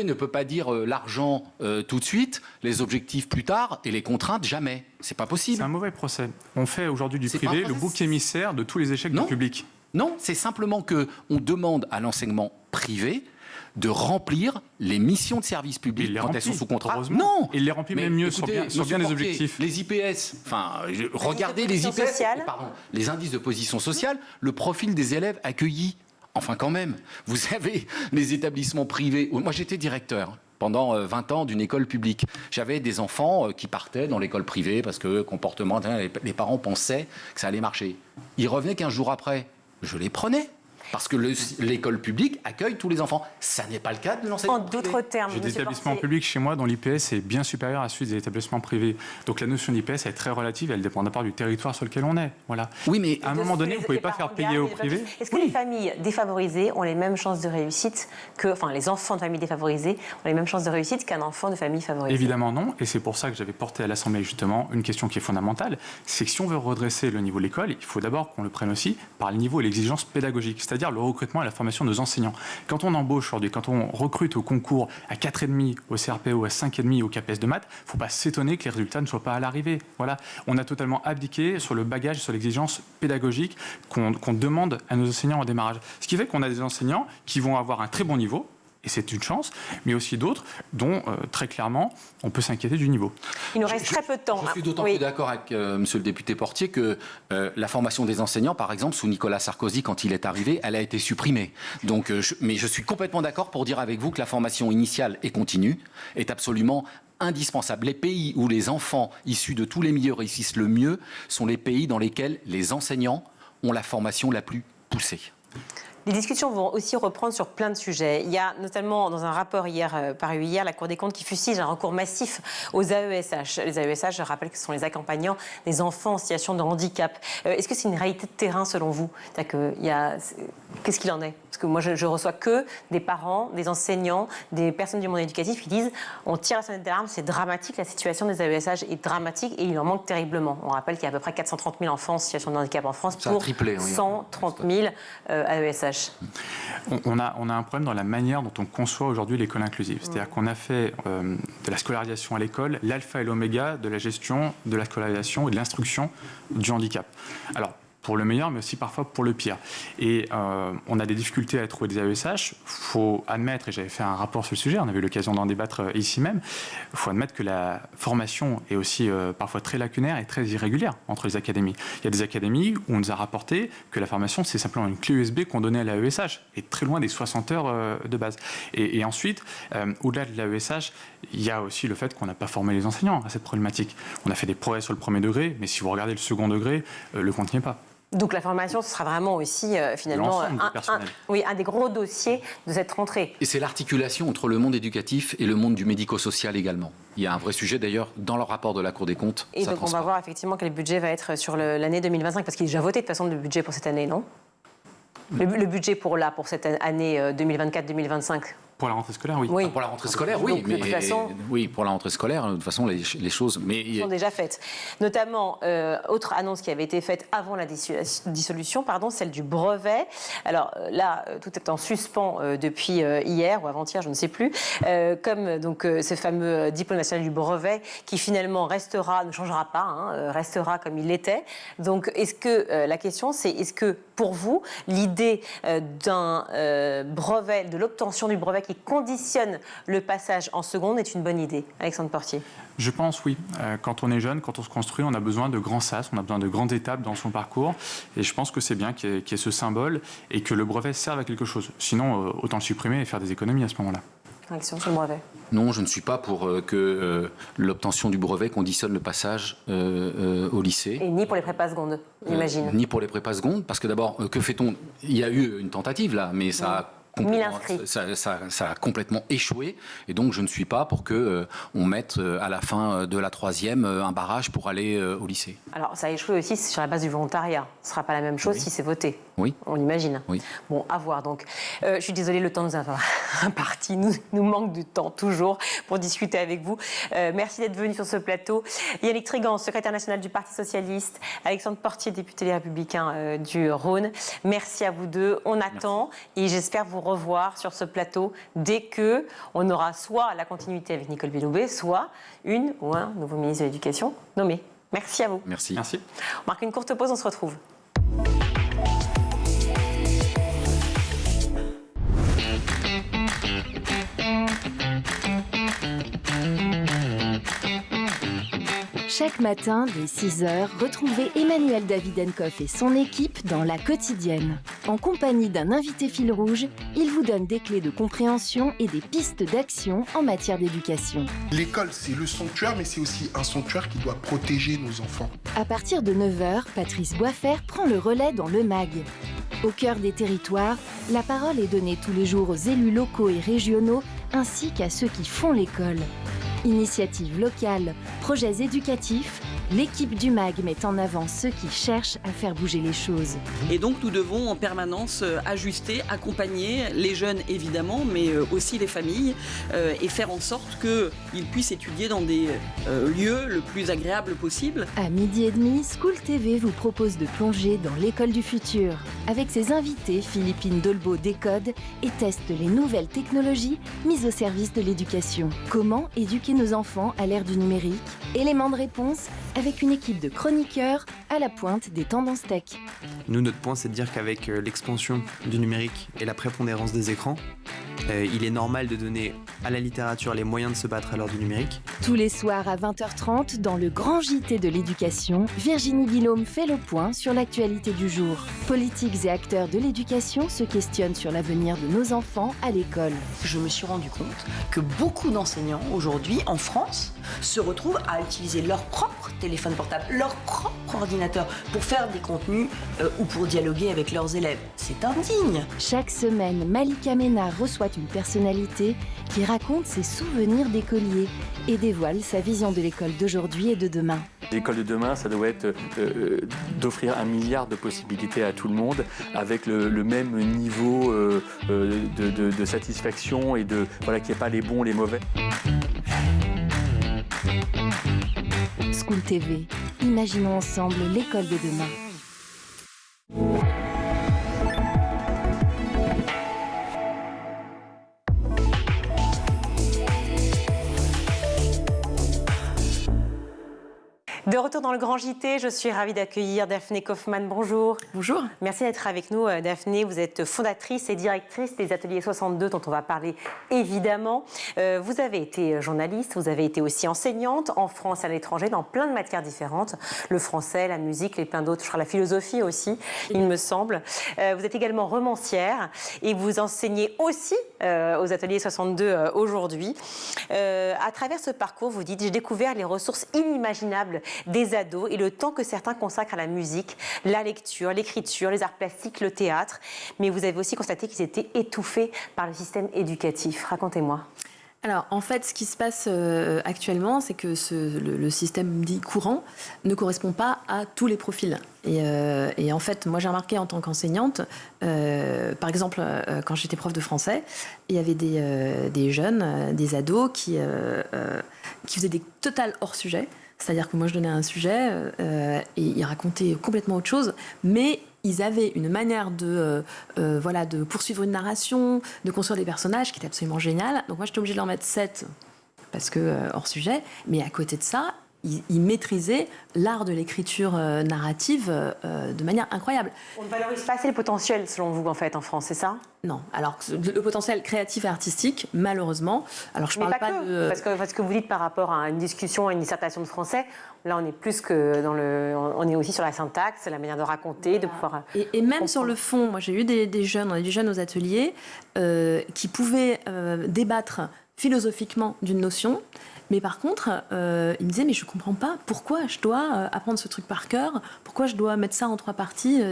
ne peut pas dire l'argent tout de suite, les objectifs plus tard, et les contraintes jamais. C'est pas possible. C'est un mauvais procès. On fait aujourd'hui du privé le bouc émissaire de tous les échecs du public. Non, c'est simplement qu'on demande à l'enseignement privé de remplir les missions de service public quand elles sont sous contrat. Non, il les remplit même mieux sur bien des objectifs. Les IPS, regardez les IPS, les indices de position sociale, le profil des élèves accueillis. Enfin quand même, vous savez, les établissements privés... Moi j'étais directeur pendant 20 ans d'une école publique. J'avais des enfants qui partaient dans l'école privée parce que comportement, les parents pensaient que ça allait marcher. Ils revenaient 15 jours après. Je les prenais. Parce que l'école publique accueille tous les enfants. Ça n'est pas le cas de l'enseignement privé. En d'autres termes, j'ai des établissements publics chez moi dont l'IPS est bien supérieur à celui des établissements privés. Donc la notion d'IPS est très relative, elle dépend d'abord du territoire sur lequel on est. Voilà. Oui, mais à un moment donné, vous ne pouvez pas faire payer au privé. Est-ce que les familles défavorisées ont les mêmes chances de réussite les enfants de familles défavorisées ont les mêmes chances de réussite qu'un enfant de famille favorisée ? Évidemment non, et c'est pour ça que j'avais porté à l'Assemblée justement une question qui est fondamentale, c'est que si on veut redresser le niveau de l'école, il faut d'abord qu'on le prenne aussi par le niveau et l'exigence pédagogique, c'est-à-dire le recrutement et la formation de nos enseignants. Quand on embauche aujourd'hui, quand on recrute au concours à 4,5 au CRPO, à 5,5 au CAPES de maths, il ne faut pas s'étonner que les résultats ne soient pas à l'arrivée. Voilà. On a totalement abdiqué sur le bagage, sur l'exigence pédagogique qu'on demande à nos enseignants au démarrage. Ce qui fait qu'on a des enseignants qui vont avoir un très bon niveau, et c'est une chance, mais aussi d'autres dont, très clairement, on peut s'inquiéter du niveau. Il nous reste très peu de temps. Je suis d'autant plus d'accord avec monsieur le député Portier que la formation des enseignants, par exemple, sous Nicolas Sarkozy, quand il est arrivé, elle a été supprimée. Donc, mais je suis complètement d'accord pour dire avec vous que la formation initiale et continue est absolument indispensable. Les pays où les enfants issus de tous les milieux réussissent le mieux sont les pays dans lesquels les enseignants ont la formation la plus poussée. Les discussions vont aussi reprendre sur plein de sujets. Il y a notamment dans un rapport paru hier, la Cour des comptes qui fustige un recours massif aux AESH. Les AESH, je rappelle que ce sont les accompagnants des enfants en situation de handicap. Est-ce que c'est une réalité de terrain selon vous ? Qu'est-ce qu'il en est ? Parce que moi, je reçois que des parents, des enseignants, des personnes du monde éducatif qui disent on tire la sonnette d'alarme, c'est dramatique, la situation des AESH est dramatique et il en manque terriblement. On rappelle qu'il y a à peu près 430 000 enfants en situation de handicap en France pour 130 000 AESH. On a un problème dans la manière dont on conçoit aujourd'hui l'école inclusive. C'est-à-dire qu'on a fait de la scolarisation à l'école l'alpha et l'oméga de la gestion de la scolarisation et de l'instruction du handicap. Alors, pour le meilleur, mais aussi parfois pour le pire. Et on a des difficultés à trouver des AESH. Il faut admettre, et j'avais fait un rapport sur le sujet, on avait eu l'occasion d'en débattre ici même, il faut admettre que la formation est aussi parfois très lacunaire et très irrégulière entre les académies. Il y a des académies où on nous a rapporté que la formation, c'est simplement une clé USB qu'on donnait à l'AESH, et très loin des 60 heures de base. Et ensuite, au-delà de l'AESH, il y a aussi le fait qu'on n'a pas formé les enseignants à cette problématique. On a fait des progrès sur le premier degré, mais si vous regardez le second degré, le compte n'y est pas. Donc la formation, ce sera vraiment aussi finalement un des gros dossiers de cette rentrée. Et c'est l'articulation entre le monde éducatif et le monde du médico-social également. Il y a un vrai sujet d'ailleurs dans le rapport de la Cour des comptes. Et donc on va voir effectivement quel budget va être sur l'année 2025, parce qu'il est déjà voté de toute façon le budget pour cette année, non ? Le budget pour cette année 2024-2025. Pour la rentrée scolaire, oui. Ah, pour la rentrée scolaire, oui. Donc, mais, de toute façon, oui, pour la rentrée scolaire, de toute façon, les choses sont déjà faites. Notamment, autre annonce qui avait été faite avant la dissolution, celle du brevet. Alors là, tout est en suspens depuis hier ou avant-hier, je ne sais plus. Comme donc ce fameux diplôme national du brevet qui finalement ne changera pas, restera comme il l'était. Donc, la question, c'est est-ce que pour vous, l'idée d'un brevet, de l'obtention du brevet qui conditionne le passage en seconde est une bonne idée? Alexandre Portier. Je pense, oui. Quand on est jeune, quand on se construit, on a besoin de grands sas, on a besoin de grandes étapes dans son parcours. Et je pense que c'est bien qu'il y ait ce symbole et que le brevet serve à quelque chose. Sinon, autant le supprimer et faire des économies à ce moment-là. Réaction sur le brevet. Non, je ne suis pas pour que l'obtention du brevet conditionne le passage au lycée. Et ni pour les prépas secondes, j'imagine. Ni pour les prépas secondes, parce que d'abord, que fait-on? Il y a eu une tentative là, mais ça a complètement échoué, et donc je ne suis pas pour qu'on mette à la fin de la troisième un barrage pour aller au lycée. Alors ça a échoué aussi sur la base du volontariat. Ce ne sera pas la même chose si c'est voté. Oui. On l'imagine. Oui. Bon, à voir donc. Je suis désolée, le temps nous a imparti. Nous manque du temps toujours pour discuter avec vous. Merci d'être venu sur ce plateau. Yannick Tregans, secrétaire national du Parti Socialiste. Alexandre Portier, député Les Républicains du Rhône. Merci à vous deux. On attend et j'espère vous revoir sur ce plateau dès que on aura soit la continuité avec Nicole Belloubet, soit une ou un nouveau ministre de l'Éducation nommé. Merci à vous. Merci. Merci. On marque une courte pause, on se retrouve. Chaque matin, dès 6h, retrouvez Emmanuel Davidenkoff et son équipe dans La Quotidienne. En compagnie d'un invité fil rouge, il vous donne des clés de compréhension et des pistes d'action en matière d'éducation. L'école, c'est le sanctuaire, mais c'est aussi un sanctuaire qui doit protéger nos enfants. À partir de 9h, Patrice Boisfer prend le relais dans le MAG. Au cœur des territoires, la parole est donnée tous les jours aux élus locaux et régionaux, ainsi qu'à ceux qui font l'école. Initiatives locales, projets éducatifs, l'équipe du MAG met en avant ceux qui cherchent à faire bouger les choses. Et donc nous devons en permanence ajuster, accompagner les jeunes évidemment, mais aussi les familles, et faire en sorte qu'ils puissent étudier dans des lieux le plus agréables possible. À 12h30, School TV vous propose de plonger dans l'école du futur. Avec ses invités, Philippine Dolbeau décode et teste les nouvelles technologies mises au service de l'éducation. Comment éduquer nos enfants à l'ère du numérique? Élément de réponse avec une équipe de chroniqueurs à la pointe des tendances tech. Nous, notre point, c'est de dire qu'avec l'expansion du numérique et la prépondérance des écrans, il est normal de donner à la littérature les moyens de se battre à l'heure du numérique. Tous les soirs à 20h30, dans le grand JT de l'éducation, Virginie Guillaume fait le point sur l'actualité du jour. Politiques et acteurs de l'éducation se questionnent sur l'avenir de nos enfants à l'école. Je me suis rendu compte que beaucoup d'enseignants aujourd'hui en France se retrouvent à utiliser leur propre téléphone portable, leur propre ordinateur pour faire des contenus ou pour dialoguer avec leurs élèves. C'est indigne. Chaque semaine, Malika Ménard reçoit une personnalité qui raconte ses souvenirs d'écolier et dévoile sa vision de l'école d'aujourd'hui et de demain. L'école de demain, ça doit être d'offrir 1 milliard de possibilités à tout le monde avec le même niveau de satisfaction et qu'il n'y ait pas les bons, les mauvais. School TV, imaginons ensemble l'école de demain. De retour retour dans le Grand JT. Je suis ravie d'accueillir Daphné Kaufmann. Bonjour. Bonjour. Merci d'être avec nous, Daphné. Vous êtes fondatrice et directrice des Ateliers 62, dont on va parler évidemment. Vous avez été journaliste, vous avez été aussi enseignante en France et à l'étranger dans plein de matières différentes. Le français, la musique et plein d'autres. Je crois la philosophie aussi, il me semble. Vous êtes également romancière et vous enseignez aussi aux Ateliers 62 aujourd'hui. À travers ce parcours, vous dites, j'ai découvert les ressources inimaginables des ados et le temps que certains consacrent à la musique, la lecture, l'écriture, les arts plastiques, le théâtre. Mais vous avez aussi constaté qu'ils étaient étouffés par le système éducatif. Racontez-moi. Alors, en fait, ce qui se passe actuellement, c'est que le système dit courant ne correspond pas à tous les profils. Et en fait, moi, j'ai remarqué en tant qu'enseignante, par exemple, quand j'étais prof de français, il y avait des jeunes, des ados qui faisaient des totales hors-sujet. C'est-à-dire que moi, je donnais un sujet et ils racontaient complètement autre chose, mais ils avaient une manière de poursuivre une narration, de construire des personnages qui était absolument géniale. Donc moi, j'étais obligée de leur mettre 7 parce que hors sujet. Mais à côté de ça, ils maîtrisaient l'art de l'écriture narrative de manière incroyable. On ne valorise pas assez le potentiel, selon vous, en fait, en France, c'est ça ? Non. Alors, le potentiel créatif et artistique, malheureusement... Alors, je parle pas de... Parce que vous dites par rapport à une discussion, à une dissertation de français, là, on est plus que dans le... On est aussi sur la syntaxe, la manière de raconter, de pouvoir... Et même sur le fond, moi, j'ai eu des jeunes, on a des jeunes aux ateliers qui pouvaient débattre philosophiquement d'une notion. Mais par contre, il me disait, mais je ne comprends pas pourquoi je dois apprendre ce truc par cœur, pourquoi je dois mettre ça en 3 parties.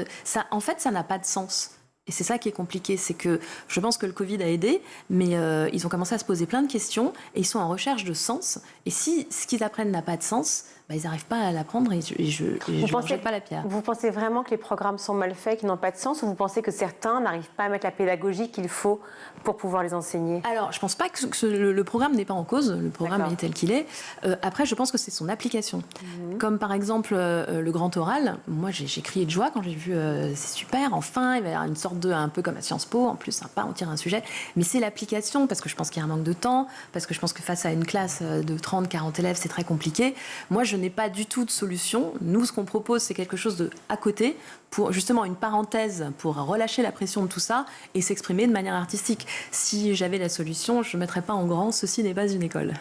En fait, ça n'a pas de sens. Et c'est ça qui est compliqué, c'est que je pense que le Covid a aidé, mais ils ont commencé à se poser plein de questions et ils sont en recherche de sens. Et si ce qu'ils apprennent n'a pas de sens, ils n'arrivent pas à l'apprendre et je ne jette pas la pierre. Vous pensez vraiment que les programmes sont mal faits, qu'ils n'ont pas de sens, ou vous pensez que certains n'arrivent pas à mettre la pédagogie qu'il faut pour pouvoir les enseigner ? Alors, je ne pense pas que le programme n'est pas en cause, le programme est tel qu'il est. Après, je pense que c'est son application. Comme par exemple le grand oral, moi j'ai crié de joie quand j'ai vu c'est super, enfin, il va y avoir une sorte de, un peu comme à Sciences Po, en plus sympa, on tire un sujet. Mais c'est l'application, parce que je pense qu'il y a un manque de temps, parce que je pense que face à une classe de 30, 40 élèves, c'est très compliqué. Moi, je n'ai pas du tout de solution. Nous, ce qu'on propose, c'est quelque chose de à côté, pour justement une parenthèse, pour relâcher la pression de tout ça et s'exprimer de manière artistique. Si j'avais la solution, je ne mettrais pas en grand « ceci n'est pas une école ».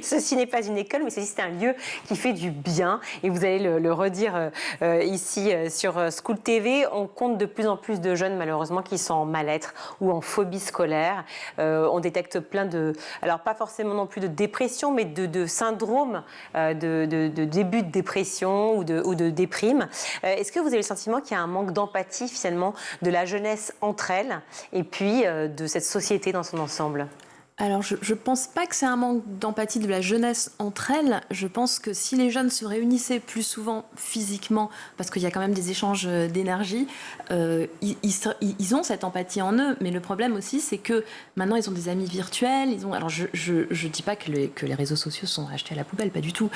Ceci n'est pas une école, mais ceci c'est un lieu qui fait du bien. Et vous allez le redire ici sur School TV. On compte de plus en plus de jeunes, malheureusement, qui sont en mal-être ou en phobie scolaire. On détecte plein de... Alors, pas forcément non plus de dépression, mais de syndrome de début de dépression ou de déprime. Est-ce que vous avez le sentiment qu'il y a un manque d'empathie, finalement, de la jeunesse entre elles et puis de cette société dans son ensemble ? Alors, je ne pense pas que c'est un manque d'empathie de la jeunesse entre elles. Je pense que si les jeunes se réunissaient plus souvent physiquement, parce qu'il y a quand même des échanges d'énergie, ils ont cette empathie en eux. Mais le problème aussi, c'est que maintenant, ils ont des amis virtuels. Alors, je ne dis pas que les réseaux sociaux sont achetés à la poubelle, pas du tout.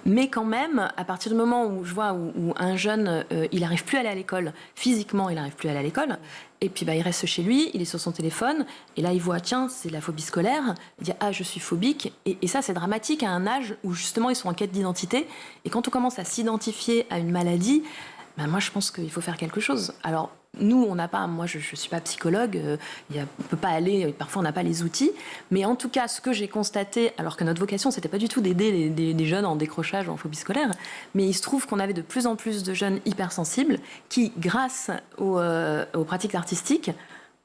Mais quand même, à partir du moment où je vois où un jeune, il n'arrive plus à aller à l'école, physiquement, il n'arrive plus à aller à l'école, et puis il reste chez lui, il est sur son téléphone, et là il voit, tiens, c'est la phobie scolaire, il dit, ah, je suis phobique, et ça c'est dramatique à un âge où justement ils sont en quête d'identité, et quand on commence à s'identifier à une maladie, moi je pense qu'il faut faire quelque chose. Alors nous, on n'a pas, moi je ne suis pas psychologue, on ne peut pas aller, parfois on n'a pas les outils, mais en tout cas ce que j'ai constaté, alors que notre vocation c'était pas du tout d'aider des jeunes en décrochage ou en phobie scolaire, mais il se trouve qu'on avait de plus en plus de jeunes hypersensibles qui, grâce aux pratiques artistiques,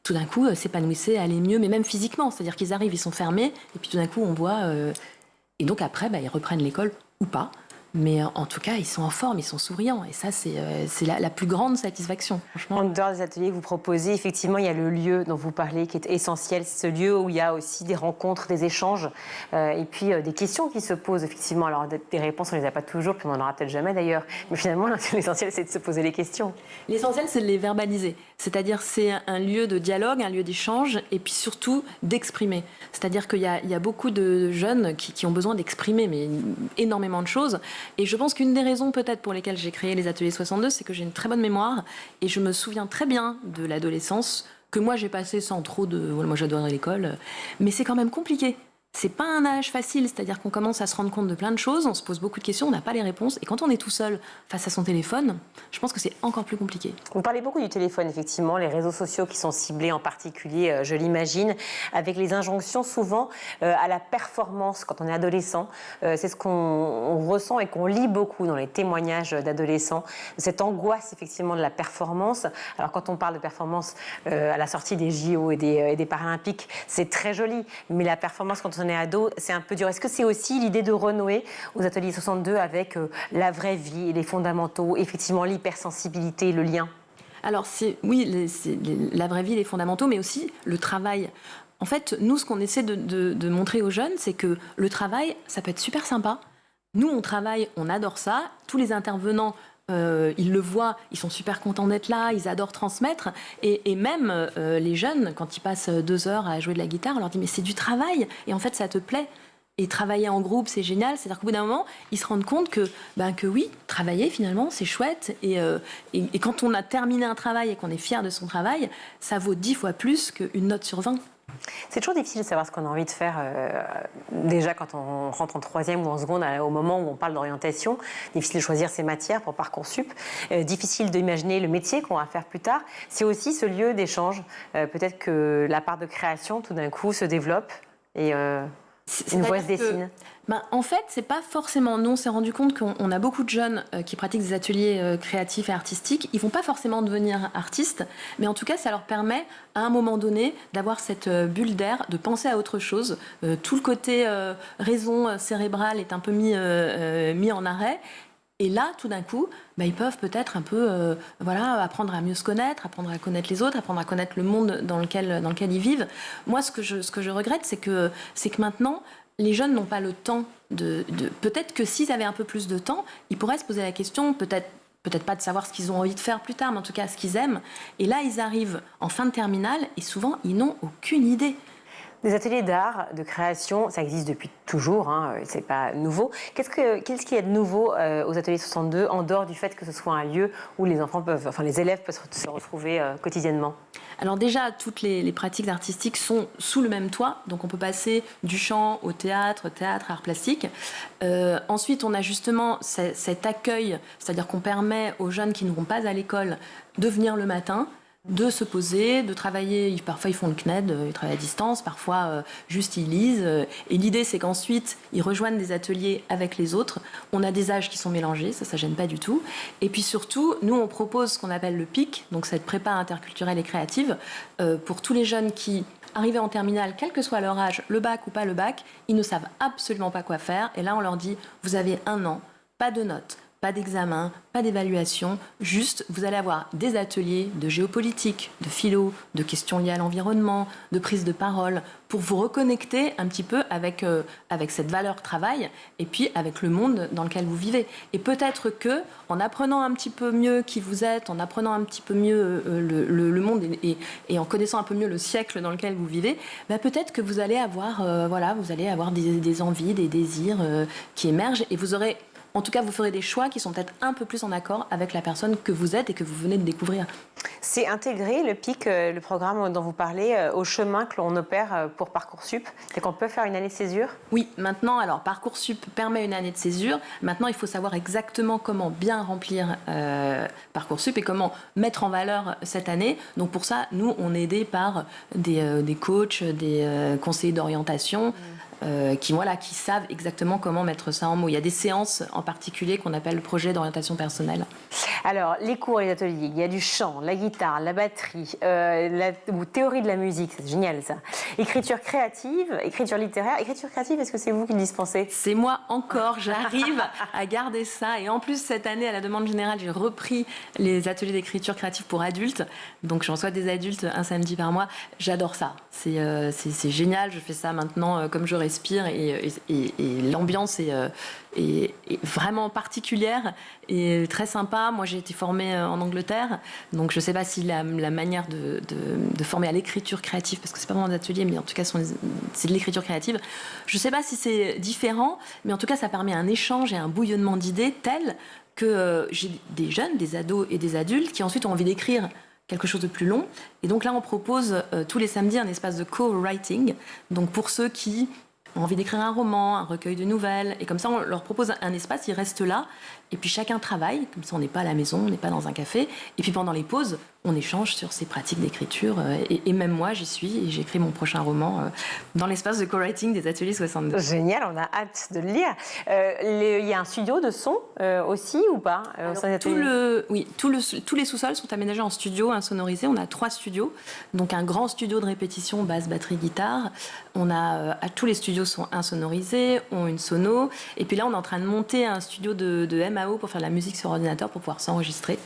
tout d'un coup s'épanouissaient, allaient mieux, mais même physiquement, c'est-à-dire qu'ils arrivent, ils sont fermés, et puis tout d'un coup on voit, et donc après ils reprennent l'école ou pas. Mais en tout cas, ils sont en forme, ils sont souriants. Et ça, c'est la plus grande satisfaction, franchement. En dehors des ateliers que vous proposez, effectivement, il y a le lieu dont vous parlez qui est essentiel. C'est ce lieu où il y a aussi des rencontres, des échanges et puis des questions qui se posent, effectivement. Alors, des réponses, on ne les a pas toujours, puis on n'en aura peut-être jamais d'ailleurs. Mais finalement, l'essentiel, c'est de se poser les questions. L'essentiel, c'est de les verbaliser. C'est-à-dire, c'est un lieu de dialogue, un lieu d'échange et puis surtout d'exprimer. C'est-à-dire qu'il y a beaucoup de jeunes qui ont besoin d'exprimer, mais énormément de choses. Et je pense qu'une des raisons peut-être pour lesquelles j'ai créé les Ateliers 62, c'est que j'ai une très bonne mémoire et je me souviens très bien de l'adolescence que moi j'ai passée sans trop de... Moi j'adorais l'école, mais c'est quand même compliqué. c'est pas un âge facile, c'est-à-dire qu'on commence à se rendre compte de plein de choses, on se pose beaucoup de questions, on n'a pas les réponses, et quand on est tout seul face à son téléphone, je pense que c'est encore plus compliqué. Vous parlez beaucoup du téléphone, effectivement, les réseaux sociaux qui sont ciblés en particulier, je l'imagine, avec les injonctions souvent à la performance quand on est adolescent. C'est ce qu'on ressent et qu'on lit beaucoup dans les témoignages d'adolescents, cette angoisse effectivement de la performance. Alors quand on parle de performance à la sortie des JO et des Paralympiques, c'est très joli, mais la performance quand on est ado, c'est un peu dur. Est-ce que c'est aussi l'idée de renouer aux ateliers 62 avec la vraie vie et les fondamentaux, effectivement l'hypersensibilité, le lien? Alors oui, la vraie vie, les fondamentaux, mais aussi le travail. En fait, nous, ce qu'on essaie de montrer aux jeunes, c'est que le travail, ça peut être super sympa. Nous, on travaille, on adore ça. Tous les intervenants, ils le voient, ils sont super contents d'être là, ils adorent transmettre. Et même les jeunes, quand ils passent 2 heures à jouer de la guitare, on leur dit « mais c'est du travail, et en fait, ça te plaît ». Et travailler en groupe, c'est génial. C'est-à-dire qu'au bout d'un moment, ils se rendent compte que oui, travailler, finalement, c'est chouette. Et quand on a terminé un travail et qu'on est fier de son travail, ça vaut 10 fois plus qu'une note sur 20. C'est toujours difficile de savoir ce qu'on a envie de faire, déjà quand on rentre en 3e ou en seconde, au moment où on parle d'orientation. Difficile de choisir ses matières pour Parcoursup. Difficile d'imaginer le métier qu'on va faire plus tard. C'est aussi ce lieu d'échange. Peut-être que la part de création, tout d'un coup, se développe et une voix se dessine. En fait, c'est pas forcément. Nous, on s'est rendu compte qu'on a beaucoup de jeunes qui pratiquent des ateliers créatifs et artistiques. Ils vont pas forcément devenir artistes, mais en tout cas, ça leur permet, à un moment donné, d'avoir cette bulle d'air, de penser à autre chose. Tout le côté raison cérébrale est un peu mis en arrêt. Et là, tout d'un coup, ils peuvent peut-être un peu apprendre à mieux se connaître, apprendre à connaître les autres, apprendre à connaître le monde dans lequel ils vivent. Moi, ce que je regrette, c'est que maintenant, les jeunes n'ont pas le temps peut-être que s'ils avaient un peu plus de temps, ils pourraient se poser la question, peut-être pas de savoir ce qu'ils ont envie de faire plus tard, mais en tout cas ce qu'ils aiment. Et là, ils arrivent en fin de terminale et souvent, ils n'ont aucune idée. Des ateliers d'art, de création, ça existe depuis toujours, c'est pas nouveau. Qu'est-ce qu'il y a de nouveau aux ateliers 62, en dehors du fait que ce soit un lieu où les élèves peuvent se retrouver quotidiennement? Alors déjà, toutes les pratiques artistiques sont sous le même toit, donc on peut passer du chant au théâtre, art plastique. Ensuite, on a justement cet accueil, c'est-à-dire qu'on permet aux jeunes qui ne vont pas à l'école de venir le matin, de se poser, de travailler. Parfois, ils font le CNED, ils travaillent à distance. Parfois, juste ils lisent. Et l'idée, c'est qu'ensuite, ils rejoignent des ateliers avec les autres. On a des âges qui sont mélangés, ça gêne pas du tout. Et puis surtout, nous, on propose ce qu'on appelle le PIC, donc cette prépa interculturelle et créative, pour tous les jeunes qui arrivés en terminale, quel que soit leur âge, le bac ou pas le bac, ils ne savent absolument pas quoi faire. Et là, on leur dit, vous avez 1 an, pas de notes, pas d'examen, pas d'évaluation, juste vous allez avoir des ateliers de géopolitique, de philo, de questions liées à l'environnement, de prise de parole, pour vous reconnecter un petit peu avec cette valeur travail et puis avec le monde dans lequel vous vivez. Et peut-être que, en apprenant un petit peu mieux qui vous êtes, en apprenant un petit peu mieux le monde et en connaissant un peu mieux le siècle dans lequel vous vivez, peut-être que vous allez avoir, des envies, des désirs qui émergent et vous aurez... En tout cas, vous ferez des choix qui sont peut-être un peu plus en accord avec la personne que vous êtes et que vous venez de découvrir. C'est intégré, le PIC, le programme dont vous parlez, au chemin que l'on opère pour Parcoursup. C'est qu'on peut faire une année de césure? Oui, maintenant, alors Parcoursup permet une année de césure. Maintenant, il faut savoir exactement comment bien remplir Parcoursup et comment mettre en valeur cette année. Donc pour ça, nous, on est aidés par des coachs, des conseillers d'orientation, qui savent exactement comment mettre ça en mots. Il y a des séances en particulier qu'on appelle le projet d'orientation personnelle. Alors, les cours et les ateliers, il y a du chant, la guitare, la batterie, ou théorie de la musique, c'est génial ça. Écriture créative, écriture littéraire. Écriture créative, est-ce que c'est vous qui le dispensez? C'est moi encore, j'arrive à garder ça. Et en plus, cette année, à la demande générale, j'ai repris les ateliers d'écriture créative pour adultes. Donc, je reçois des adultes un samedi par mois. J'adore ça. C'est génial, je fais ça maintenant comme je respire et l'ambiance est vraiment particulière et très sympa. Moi, j'ai été formée en Angleterre, donc je ne sais pas si la manière de former à l'écriture créative, parce que c'est pas vraiment d'atelier, mais en tout cas, c'est de l'écriture créative. Je ne sais pas si c'est différent, mais en tout cas, ça permet un échange et un bouillonnement d'idées tel que j'ai des jeunes, des ados et des adultes qui ensuite ont envie d'écrire quelque chose de plus long. Et donc là, on propose tous les samedis un espace de co-writing. Donc pour ceux qui ont envie d'écrire un roman, un recueil de nouvelles. Et comme ça, on leur propose un espace, ils restent là. Et puis chacun travaille, comme ça on n'est pas à la maison, on n'est pas dans un café. Et puis pendant les pauses, on échange sur ses pratiques d'écriture. Et même moi, j'y suis et j'écris mon prochain roman dans l'espace de co-writing des Ateliers 62. Génial, on a hâte de le lire. Il y a un studio de son aussi ou pas? Tous les sous-sols sont aménagés en studio insonorisé. On a 3 studios. Donc un grand studio de répétition, basse, batterie, guitare. Tous les studios sont insonorisés, ont une sono. Et puis là, on est en train de monter un studio de MAO pour faire de la musique sur ordinateur, pour pouvoir s'enregistrer.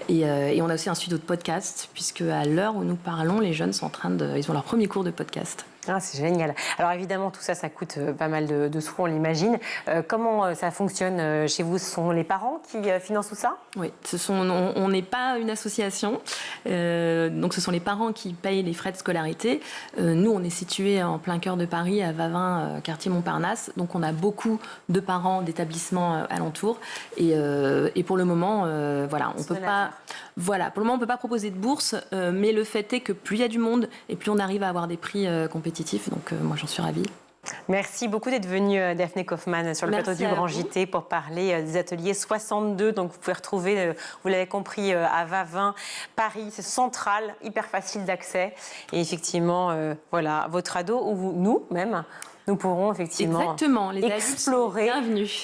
Et on a aussi un studio de podcast, puisque à l'heure où nous parlons, les jeunes sont ils ont leur premier cours de podcast. Ah, c'est génial. Alors évidemment, tout ça, ça coûte pas mal de sous, on l'imagine. Comment ça fonctionne chez vous? Ce sont les parents qui financent tout ça? Oui, on n'est pas une association, donc ce sont les parents qui payent les frais de scolarité. Nous, on est situé en plein cœur de Paris, à Vavin, quartier Montparnasse, donc on a beaucoup de parents d'établissements alentours. Et pour le moment, on peut pas. Voilà, pour le moment, on ne peut pas proposer de bourse, mais le fait est que plus il y a du monde et plus on arrive à avoir des prix compétitifs. Donc moi, j'en suis ravie. Merci beaucoup d'être venue, Daphné Kaufmann, sur le plateau du Grand JT pour parler des Ateliers 62. Donc vous pouvez retrouver, vous l'avez compris, à Vavin, Paris. C'est central, hyper facile d'accès. Et effectivement, votre ado, ou nous même, nous pourrons effectivement explorer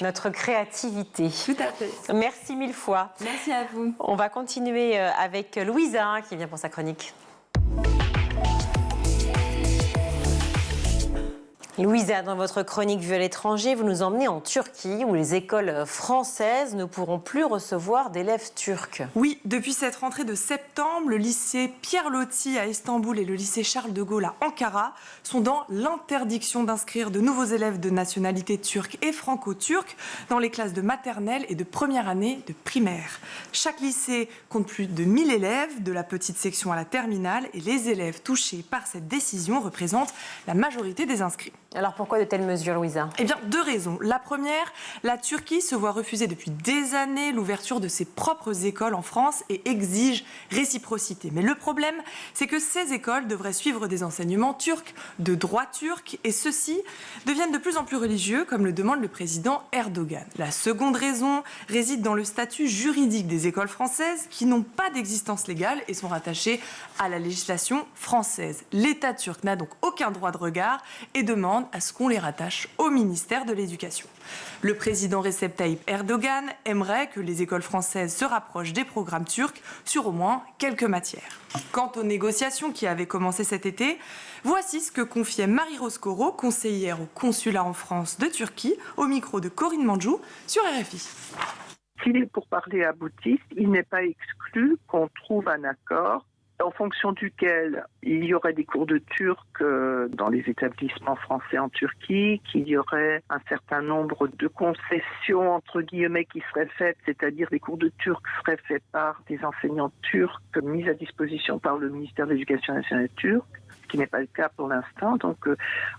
notre créativité. Tout à fait. Merci mille fois. Merci à vous. On va continuer avec Louisa qui vient pour sa chronique. Louisa, dans votre chronique Vue à l'étranger, vous nous emmenez en Turquie où les écoles françaises ne pourront plus recevoir d'élèves turcs. Oui, depuis cette rentrée de septembre, le lycée Pierre Loti à Istanbul et le lycée Charles de Gaulle à Ankara sont dans l'interdiction d'inscrire de nouveaux élèves de nationalité turque et franco-turque dans les classes de maternelle et de première année de primaire. Chaque lycée compte plus de 1000 élèves, de la petite section à la terminale, et les élèves touchés par cette décision représentent la majorité des inscrits. Alors pourquoi de telles mesures, Louisa? Eh bien, 2 raisons. La première, la Turquie se voit refuser depuis des années l'ouverture de ses propres écoles en France et exige réciprocité. Mais le problème, c'est que ces écoles devraient suivre des enseignements turcs, de droit turc, et ceux-ci deviennent de plus en plus religieux, comme le demande le président Erdogan. La seconde raison réside dans le statut juridique des écoles françaises qui n'ont pas d'existence légale et sont rattachées à la législation française. L'État turc n'a donc aucun droit de regard et demande à ce qu'on les rattache au ministère de l'Éducation. Le président Recep Tayyip Erdogan aimerait que les écoles françaises se rapprochent des programmes turcs sur au moins quelques matières. Quant aux négociations qui avaient commencé cet été, voici ce que confiait Marie-Rose Corot, conseillère au consulat en France de Turquie, au micro de Corinne Mandjou sur RFI. Si les pourparlers aboutissent, il n'est pas exclu qu'on trouve un accord en fonction duquel il y aurait des cours de turc dans les établissements français en Turquie, qu'il y aurait un certain nombre de concessions, entre guillemets, qui seraient faites, c'est-à-dire des cours de turc seraient faits par des enseignants turcs mis à disposition par le ministère de l'Éducation nationale turc, ce qui n'est pas le cas pour l'instant. Donc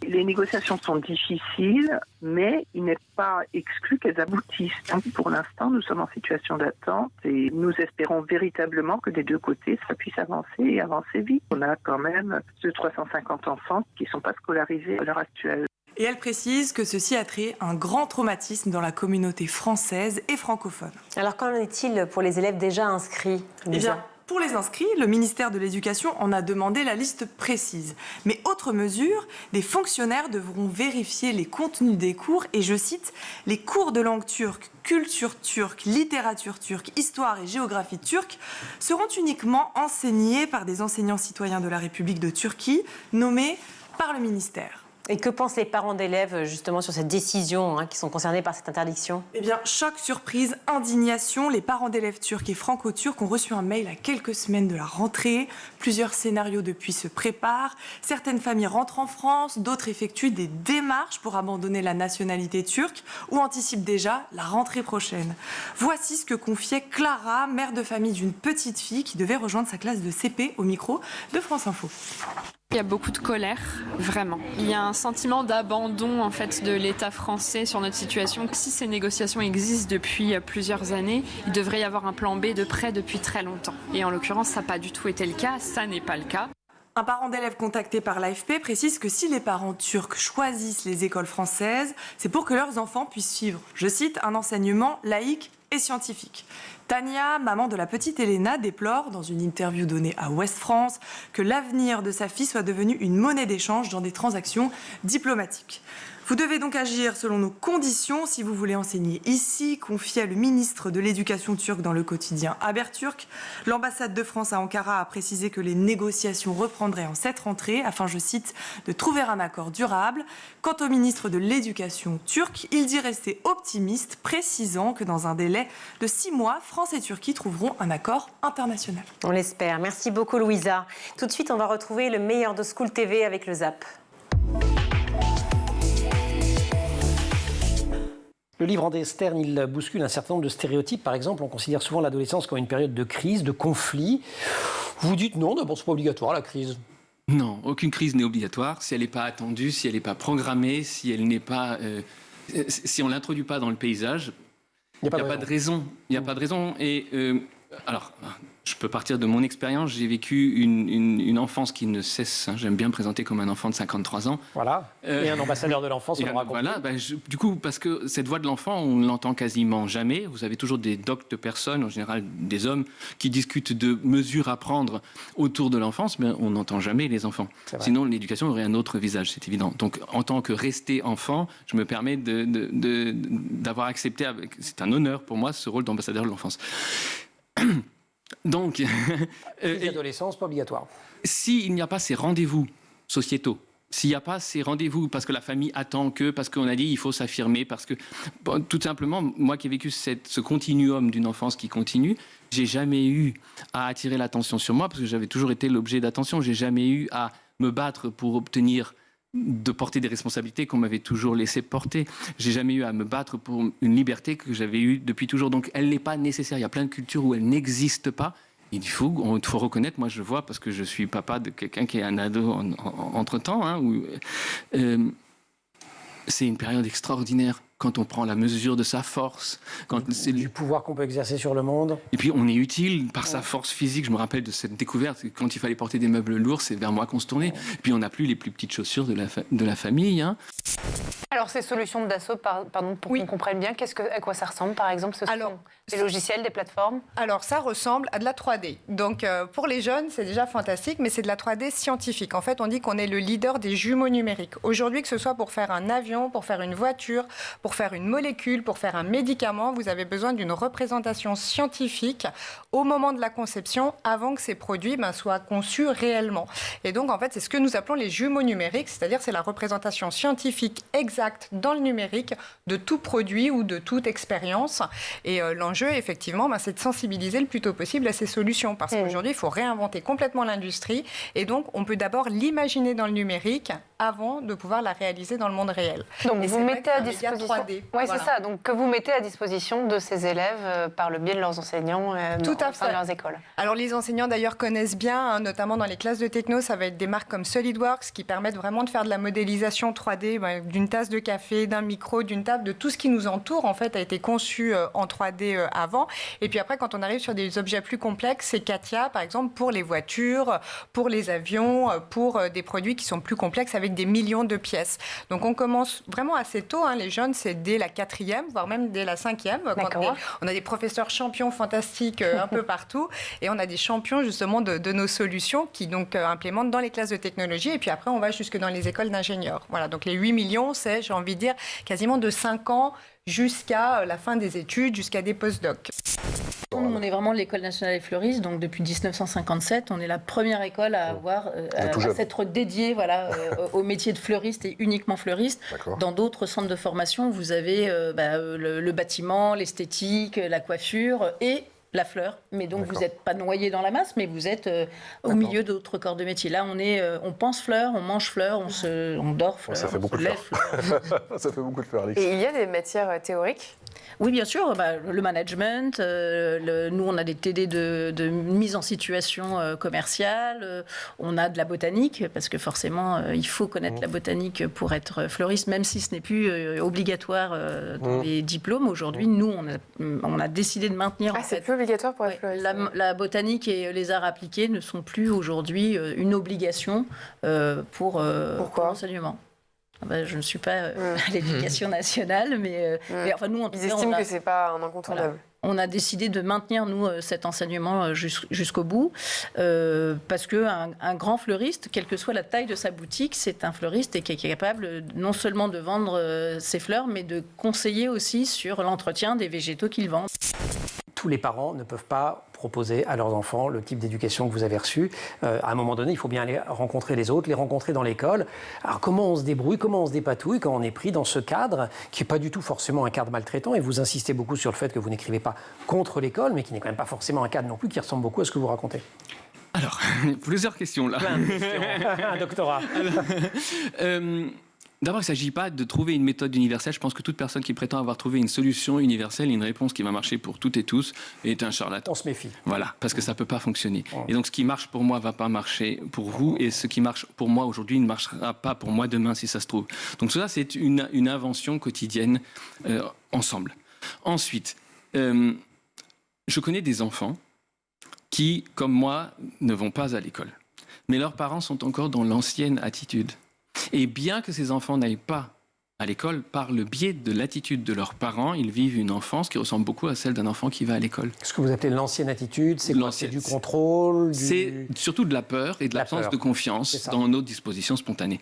les négociations sont difficiles, mais il n'est pas exclu qu'elles aboutissent. Donc, pour l'instant, nous sommes en situation d'attente et nous espérons véritablement que des deux côtés, ça puisse avancer et avancer vite. On a quand même 350 enfants qui ne sont pas scolarisés à l'heure actuelle. Et elle précise que ceci a créé un grand traumatisme dans la communauté française et francophone. Alors qu'en est-il pour les élèves déjà inscrits, Lisa ? Pour les inscrits, le ministère de l'Éducation en a demandé la liste précise. Mais autre mesure, des fonctionnaires devront vérifier les contenus des cours et, je cite, « les cours de langue turque, culture turque, littérature turque, histoire et géographie turque seront uniquement enseignés par des enseignants citoyens de la République de Turquie nommés par le ministère ». Et que pensent les parents d'élèves justement sur cette décision qui sont concernés par cette interdiction? Eh bien, choc, surprise, indignation. Les parents d'élèves turcs et franco-turcs ont reçu un mail à quelques semaines de la rentrée. Plusieurs scénarios depuis se préparent. Certaines familles rentrent en France, d'autres effectuent des démarches pour abandonner la nationalité turque ou anticipent déjà la rentrée prochaine. Voici ce que confiait Clara, mère de famille d'une petite fille qui devait rejoindre sa classe de CP au micro de France Info. Il y a beaucoup de colère, vraiment. Il y a un sentiment d'abandon en fait de l'État français sur notre situation. Si ces négociations existent depuis plusieurs années, il devrait y avoir un plan B de prêt depuis très longtemps. Et en l'occurrence, ça n'a pas du tout été le cas, ça n'est pas le cas. Un parent d'élève contacté par l'AFP précise que si les parents turcs choisissent les écoles françaises, c'est pour que leurs enfants puissent suivre, je cite, un enseignement laïque et scientifique. Tania, maman de la petite Elena, déplore, dans une interview donnée à Ouest France, que l'avenir de sa fille soit devenu une monnaie d'échange dans des transactions diplomatiques. Vous devez donc agir selon nos conditions si vous voulez enseigner ici, confia le ministre de l'Éducation turc dans le quotidien Haberturk. L'ambassade de France à Ankara a précisé que les négociations reprendraient en cette rentrée afin, je cite, de trouver un accord durable. Quant au ministre de l'Éducation turc, il dit rester optimiste, précisant que dans un délai de 6 mois, France et Turquie trouveront un accord international. On l'espère. Merci beaucoup Louisa. Tout de suite, on va retrouver le meilleur de School TV avec le ZAP. Le livre André Stern, il bouscule un certain nombre de stéréotypes. Par exemple, on considère souvent l'adolescence comme une période de crise, de conflit. Vous dites non, d'abord, c'est pas obligatoire la crise. Non, aucune crise n'est obligatoire. Si elle n'est pas attendue, si elle n'est pas programmée, si elle n'est pas, si on l'introduit pas dans le paysage, il n'y a pas de raison. Il n'y a pas de raison. Et alors, je peux partir de mon expérience. J'ai vécu une enfance qui ne cesse. J'aime bien me présenter comme un enfant de 53 ans. Voilà. Et un ambassadeur de l'enfance, on le raconte. Voilà. Du coup, parce que cette voix de l'enfant, on ne l'entend quasiment jamais. Vous avez toujours des doctes de personnes, en général des hommes, qui discutent de mesures à prendre autour de l'enfance, mais on n'entend jamais les enfants. Sinon, l'éducation aurait un autre visage, c'est évident. Donc, en tant que resté enfant, je me permets d'avoir accepté, c'est un honneur pour moi, ce rôle d'ambassadeur de l'enfance. Donc, l'adolescence, pas obligatoire. S'il n'y a pas ces rendez-vous sociétaux, s'il n'y a pas ces rendez-vous parce que la famille attend parce qu'on a dit il faut s'affirmer, parce que tout simplement, moi qui ai vécu ce continuum d'une enfance qui continue, j'ai jamais eu à attirer l'attention sur moi parce que j'avais toujours été l'objet d'attention. J'ai jamais eu à me battre pour obtenir de porter des responsabilités qu'on m'avait toujours laissé porter. J'ai jamais eu à me battre pour une liberté que j'avais eue depuis toujours. Donc elle n'est pas nécessaire. Il y a plein de cultures où elle n'existe pas. Il faut reconnaître, moi je vois, parce que je suis papa de quelqu'un qui est un ado entre-temps, où c'est une période extraordinaire quand on prend la mesure de sa force. Du pouvoir qu'on peut exercer sur le monde. Et puis on est utile par sa force physique. Je me rappelle de cette découverte. Quand il fallait porter des meubles lourds, c'est vers moi qu'on se tournait. Et puis on n'a plus les plus petites chaussures de la famille. Alors ces solutions de Dassault, pardon, pour qu'on comprenne bien, à quoi ça ressemble par exemple? Ce sont des logiciels, des plateformes? Alors ça ressemble à de la 3D. Donc pour les jeunes, c'est déjà fantastique, mais c'est de la 3D scientifique. En fait, on dit qu'on est le leader des jumeaux numériques. Aujourd'hui, que ce soit pour faire un avion, pour faire une voiture, pour faire une molécule, pour faire un médicament, vous avez besoin d'une représentation scientifique au moment de la conception, avant que ces produits soient conçus réellement. Et donc, en fait, c'est ce que nous appelons les jumeaux numériques, c'est-à-dire c'est la représentation scientifique exacte dans le numérique de tout produit ou de toute expérience. Et l'enjeu, effectivement, c'est de sensibiliser le plus tôt possible à ces solutions, parce qu'aujourd'hui, il faut réinventer complètement l'industrie. Et donc, on peut d'abord l'imaginer dans le numérique avant de pouvoir la réaliser dans le monde réel. Donc, vous mettez à disposition... 3D. Oui, c'est ça. Donc, que vous mettez à disposition de ces élèves par le biais de leurs enseignants Tout à fait. De leurs écoles. Alors, les enseignants, d'ailleurs, connaissent bien, notamment dans les classes de techno, ça va être des marques comme SolidWorks qui permettent vraiment de faire de la modélisation 3D d'une tasse de café, d'un micro, d'une table, de tout ce qui nous entoure, en fait, a été conçu en 3D avant. Et puis après, quand on arrive sur des objets plus complexes, c'est Katia, par exemple, pour les voitures, pour les avions, pour des produits qui sont plus complexes avec des millions de pièces. Donc, on commence vraiment assez tôt. Les jeunes, c'est dès la 4e, voire même dès la 5e. On a des professeurs champions fantastiques un peu partout. Et on a des champions, justement, de nos solutions qui, donc, implémentent dans les classes de technologie. Et puis après, on va jusque dans les écoles d'ingénieurs. Voilà. Donc, les 8 millions, c'est, j'ai envie de dire, quasiment de 5 ans jusqu'à la fin des études, jusqu'à des post-docs. Nous, on est vraiment l'école nationale des fleuristes, donc depuis 1957, on est la première école à avoir, à s'être dédiée au métier de fleuriste et uniquement fleuriste. Dans d'autres centres de formation, vous avez le bâtiment, l'esthétique, la coiffure et la fleur, mais donc vous n'êtes pas noyé dans la masse, mais vous êtes au milieu d'autres corps de métier. Là, on pense fleur, on mange fleur, on dort fleur, ça fait beaucoup de fleurs. Ça fait beaucoup de fleurs, Alix. Et il y a des matières théoriques Oui, bien sûr. Le management, nous, on a des TD de mise en situation commerciale. On a de la botanique, parce que forcément, il faut connaître la botanique pour être fleuriste, même si ce n'est plus obligatoire dans les diplômes. Aujourd'hui, nous, on a décidé de maintenir... c'est plus obligatoire pour être fleuriste. La botanique et les arts appliqués ne sont plus aujourd'hui une obligation pour l'enseignement. Je ne suis pas à l'éducation nationale, mais enfin, nous, ils estiment que ce n'est pas un incontournable. On a décidé de maintenir, nous, cet enseignement jusqu'au bout, parce qu'un grand fleuriste, quelle que soit la taille de sa boutique, c'est un fleuriste et qui est capable non seulement de vendre ses fleurs, mais de conseiller aussi sur l'entretien des végétaux qu'il vend. Tous les parents ne peuvent pas proposer à leurs enfants le type d'éducation que vous avez reçu. À un moment donné, il faut bien aller rencontrer les autres, les rencontrer dans l'école. Alors comment on se débrouille, comment on se dépatouille quand on est pris dans ce cadre qui n'est pas du tout forcément un cadre maltraitant, et vous insistez beaucoup sur le fait que vous n'écrivez pas contre l'école, mais qui n'est quand même pas forcément un cadre non plus qui ressemble beaucoup à ce que vous racontez. Alors, plusieurs questions là. Un doctorat. D'abord, il ne s'agit pas de trouver une méthode universelle. Je pense que toute personne qui prétend avoir trouvé une solution universelle et une réponse qui va marcher pour toutes et tous est un charlatan. On se méfie. Voilà, parce que ça ne peut pas fonctionner. Et donc, ce qui marche pour moi ne va pas marcher pour vous, et ce qui marche pour moi aujourd'hui ne marchera pas pour moi demain, si ça se trouve. Donc, ça, c'est une invention quotidienne ensemble. Ensuite, je connais des enfants qui, comme moi, ne vont pas à l'école. Mais leurs parents sont encore dans l'ancienne attitude. Et bien que ces enfants n'aillent pas à l'école, par le biais de l'attitude de leurs parents, ils vivent une enfance qui ressemble beaucoup à celle d'un enfant qui va à l'école. Ce que vous appelez l'ancienne attitude, c'est quoi ? C'est du contrôle C'est surtout de la peur et de l'absence de confiance dans notre disposition spontanée.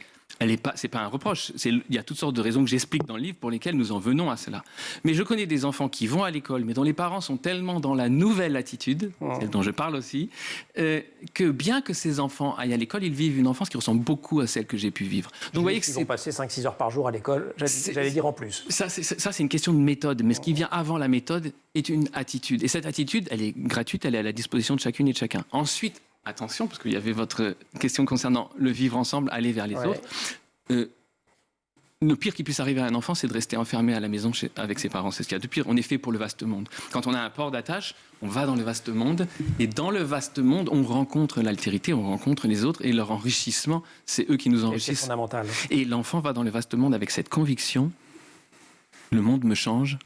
C'est pas un reproche. Il y a toutes sortes de raisons que j'explique dans le livre pour lesquelles nous en venons à cela. Mais je connais des enfants qui vont à l'école, mais dont les parents sont tellement dans la nouvelle attitude, celle dont je parle aussi, que bien que ces enfants aillent à l'école, ils vivent une enfance qui ressemble beaucoup à celle que j'ai pu vivre. Donc, vous voyez que ils vont passer 5-6 heures par jour à l'école, j'allais dire en plus. Ça, c'est une question de méthode. Mais ce qui vient avant la méthode est une attitude. Et cette attitude, elle est gratuite, elle est à la disposition de chacune et de chacun. Ensuite, attention, parce qu'il y avait votre question concernant le vivre ensemble, aller vers les autres. Le pire qui puisse arriver à un enfant, c'est de rester enfermé à la maison avec ses parents. C'est ce qu'il y a de pire. On est fait pour le vaste monde. Quand on a un port d'attache, on va dans le vaste monde. Et dans le vaste monde, on rencontre l'altérité, on rencontre les autres. Et leur enrichissement, c'est eux qui nous enrichissent. C'est fondamental. Et l'enfant va dans le vaste monde avec cette conviction, le monde me change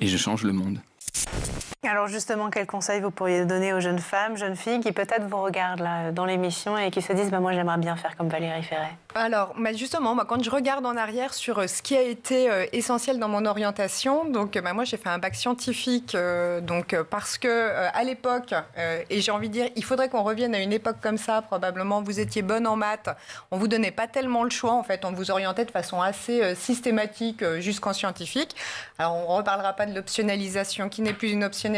et je change le monde. Alors justement, quels conseils vous pourriez donner aux jeunes femmes, jeunes filles qui peut-être vous regardent là, dans l'émission et qui se disent moi j'aimerais bien faire comme Valérie Ferret? Alors justement, quand je regarde en arrière sur ce qui a été essentiel dans mon orientation, donc moi j'ai fait un bac scientifique parce que à l'époque, et j'ai envie de dire, il faudrait qu'on revienne à une époque comme ça, probablement vous étiez bonne en maths, on vous donnait pas tellement le choix, en fait on vous orientait de façon assez systématique jusqu'en scientifique. Alors on reparlera pas de l'optionnalisation qui n'est plus une optionnalisation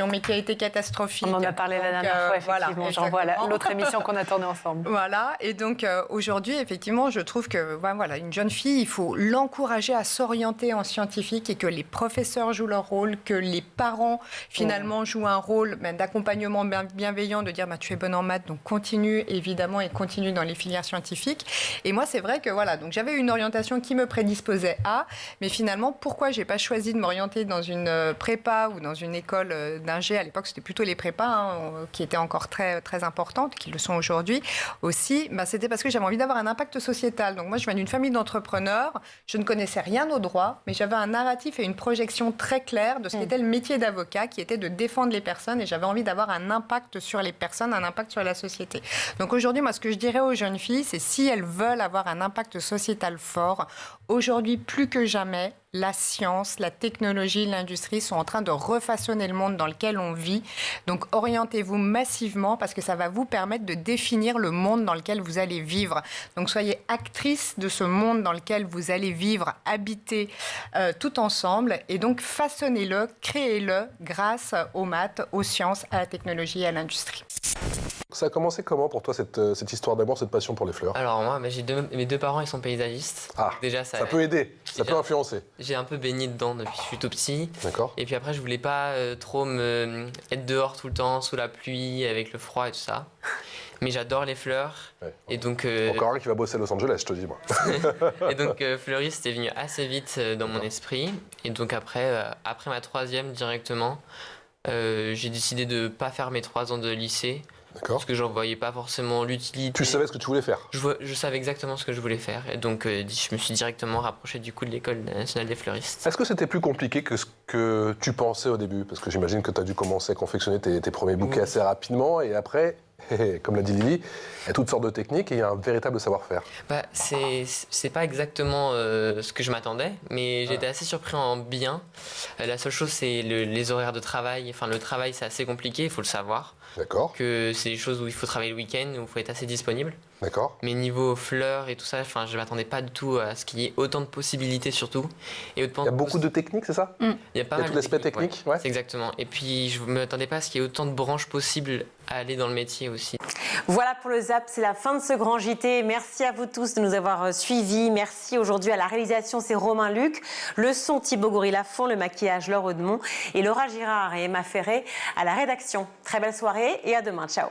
mais qui a été catastrophique. On en a parlé la dernière fois, effectivement, voilà, j'en vois l'autre émission qu'on a tournée ensemble. Voilà, et donc aujourd'hui, effectivement, je trouve que une jeune fille, il faut l'encourager à s'orienter en scientifique et que les professeurs jouent leur rôle, que les parents, finalement, jouent un rôle d'accompagnement bienveillant, de dire tu es bonne en maths, donc continue, évidemment, et continue dans les filières scientifiques. Et moi, c'est vrai que donc j'avais une orientation qui me prédisposait à, mais finalement, pourquoi j'ai pas choisi de m'orienter dans une prépa ou dans une école d'ingé? À l'époque, c'était plutôt les prépas qui étaient encore très, très importantes, qui le sont aujourd'hui aussi. C'était parce que j'avais envie d'avoir un impact sociétal. Donc moi, je viens d'une famille d'entrepreneurs. Je ne connaissais rien au droit, mais j'avais un narratif et une projection très claire de ce qu'était le métier d'avocat, qui était de défendre les personnes. Et j'avais envie d'avoir un impact sur les personnes, un impact sur la société. Donc aujourd'hui, moi, ce que je dirais aux jeunes filles, c'est si elles veulent avoir un impact sociétal fort, aujourd'hui, plus que jamais, la science, la technologie, l'industrie sont en train de refaçonner le monde dans lequel on vit. Donc orientez-vous massivement parce que ça va vous permettre de définir le monde dans lequel vous allez vivre. Donc soyez actrice de ce monde dans lequel vous allez vivre, habiter tout ensemble et donc façonnez-le, créez-le grâce aux maths, aux sciences, à la technologie et à l'industrie. Ça a commencé comment pour toi cette histoire d'amour, cette passion pour les fleurs? Alors moi, mes deux parents ils sont paysagistes. Ah, déjà, ça peut aider, ça peut influencer. J'ai un peu baigné dedans depuis que je suis tout petit. D'accord. Et puis après, je voulais pas trop être dehors tout le temps, sous la pluie, avec le froid et tout ça. Mais j'adore les fleurs. Ouais. Et donc, Encore un qui va bosser à Los Angeles, je te dis, moi. et donc, fleuriste est venu assez vite dans mon esprit. Et donc, après ma 3e directement, j'ai décidé de ne pas faire mes 3 ans de lycée. Parce que j'en voyais pas forcément l'utilité. Tu savais ce que tu voulais faire? Je savais exactement ce que je voulais faire. Et donc, je me suis directement rapproché du coup de l'École nationale des fleuristes. Est-ce que c'était plus compliqué que ce que tu pensais au début? Parce que j'imagine que tu as dû commencer à confectionner tes premiers bouquets assez rapidement. Et après, comme l'a dit Lily, il y a toutes sortes de techniques et il y a un véritable savoir-faire. Bah, c'est pas exactement ce que je m'attendais, mais j'étais assez surpris en bien. La seule chose, c'est les horaires de travail. Enfin, le travail, c'est assez compliqué, il faut le savoir. D'accord. Que c'est des choses où il faut travailler le week-end, où il faut être assez disponible. D'accord. Mais niveau fleurs et tout ça, enfin, je m'attendais pas du tout à ce qu'il y ait autant de possibilités surtout. Et il y a beaucoup de techniques, c'est ça? Il y a pas mal tout l'aspect technique, ouais. C'est exactement. Et puis je ne m'attendais pas à ce qu'il y ait autant de branches possibles à aller dans le métier aussi. Voilà pour le ZAP, c'est la fin de ce grand JT. Merci à vous tous de nous avoir suivis. Merci aujourd'hui à la réalisation, c'est Romain Luc. Le son, Thibaut Goury-Lafont. Le maquillage, Laure Audemont. Et Laura Girard et Emma Ferré à la rédaction. Très belle soirée et à demain. Ciao.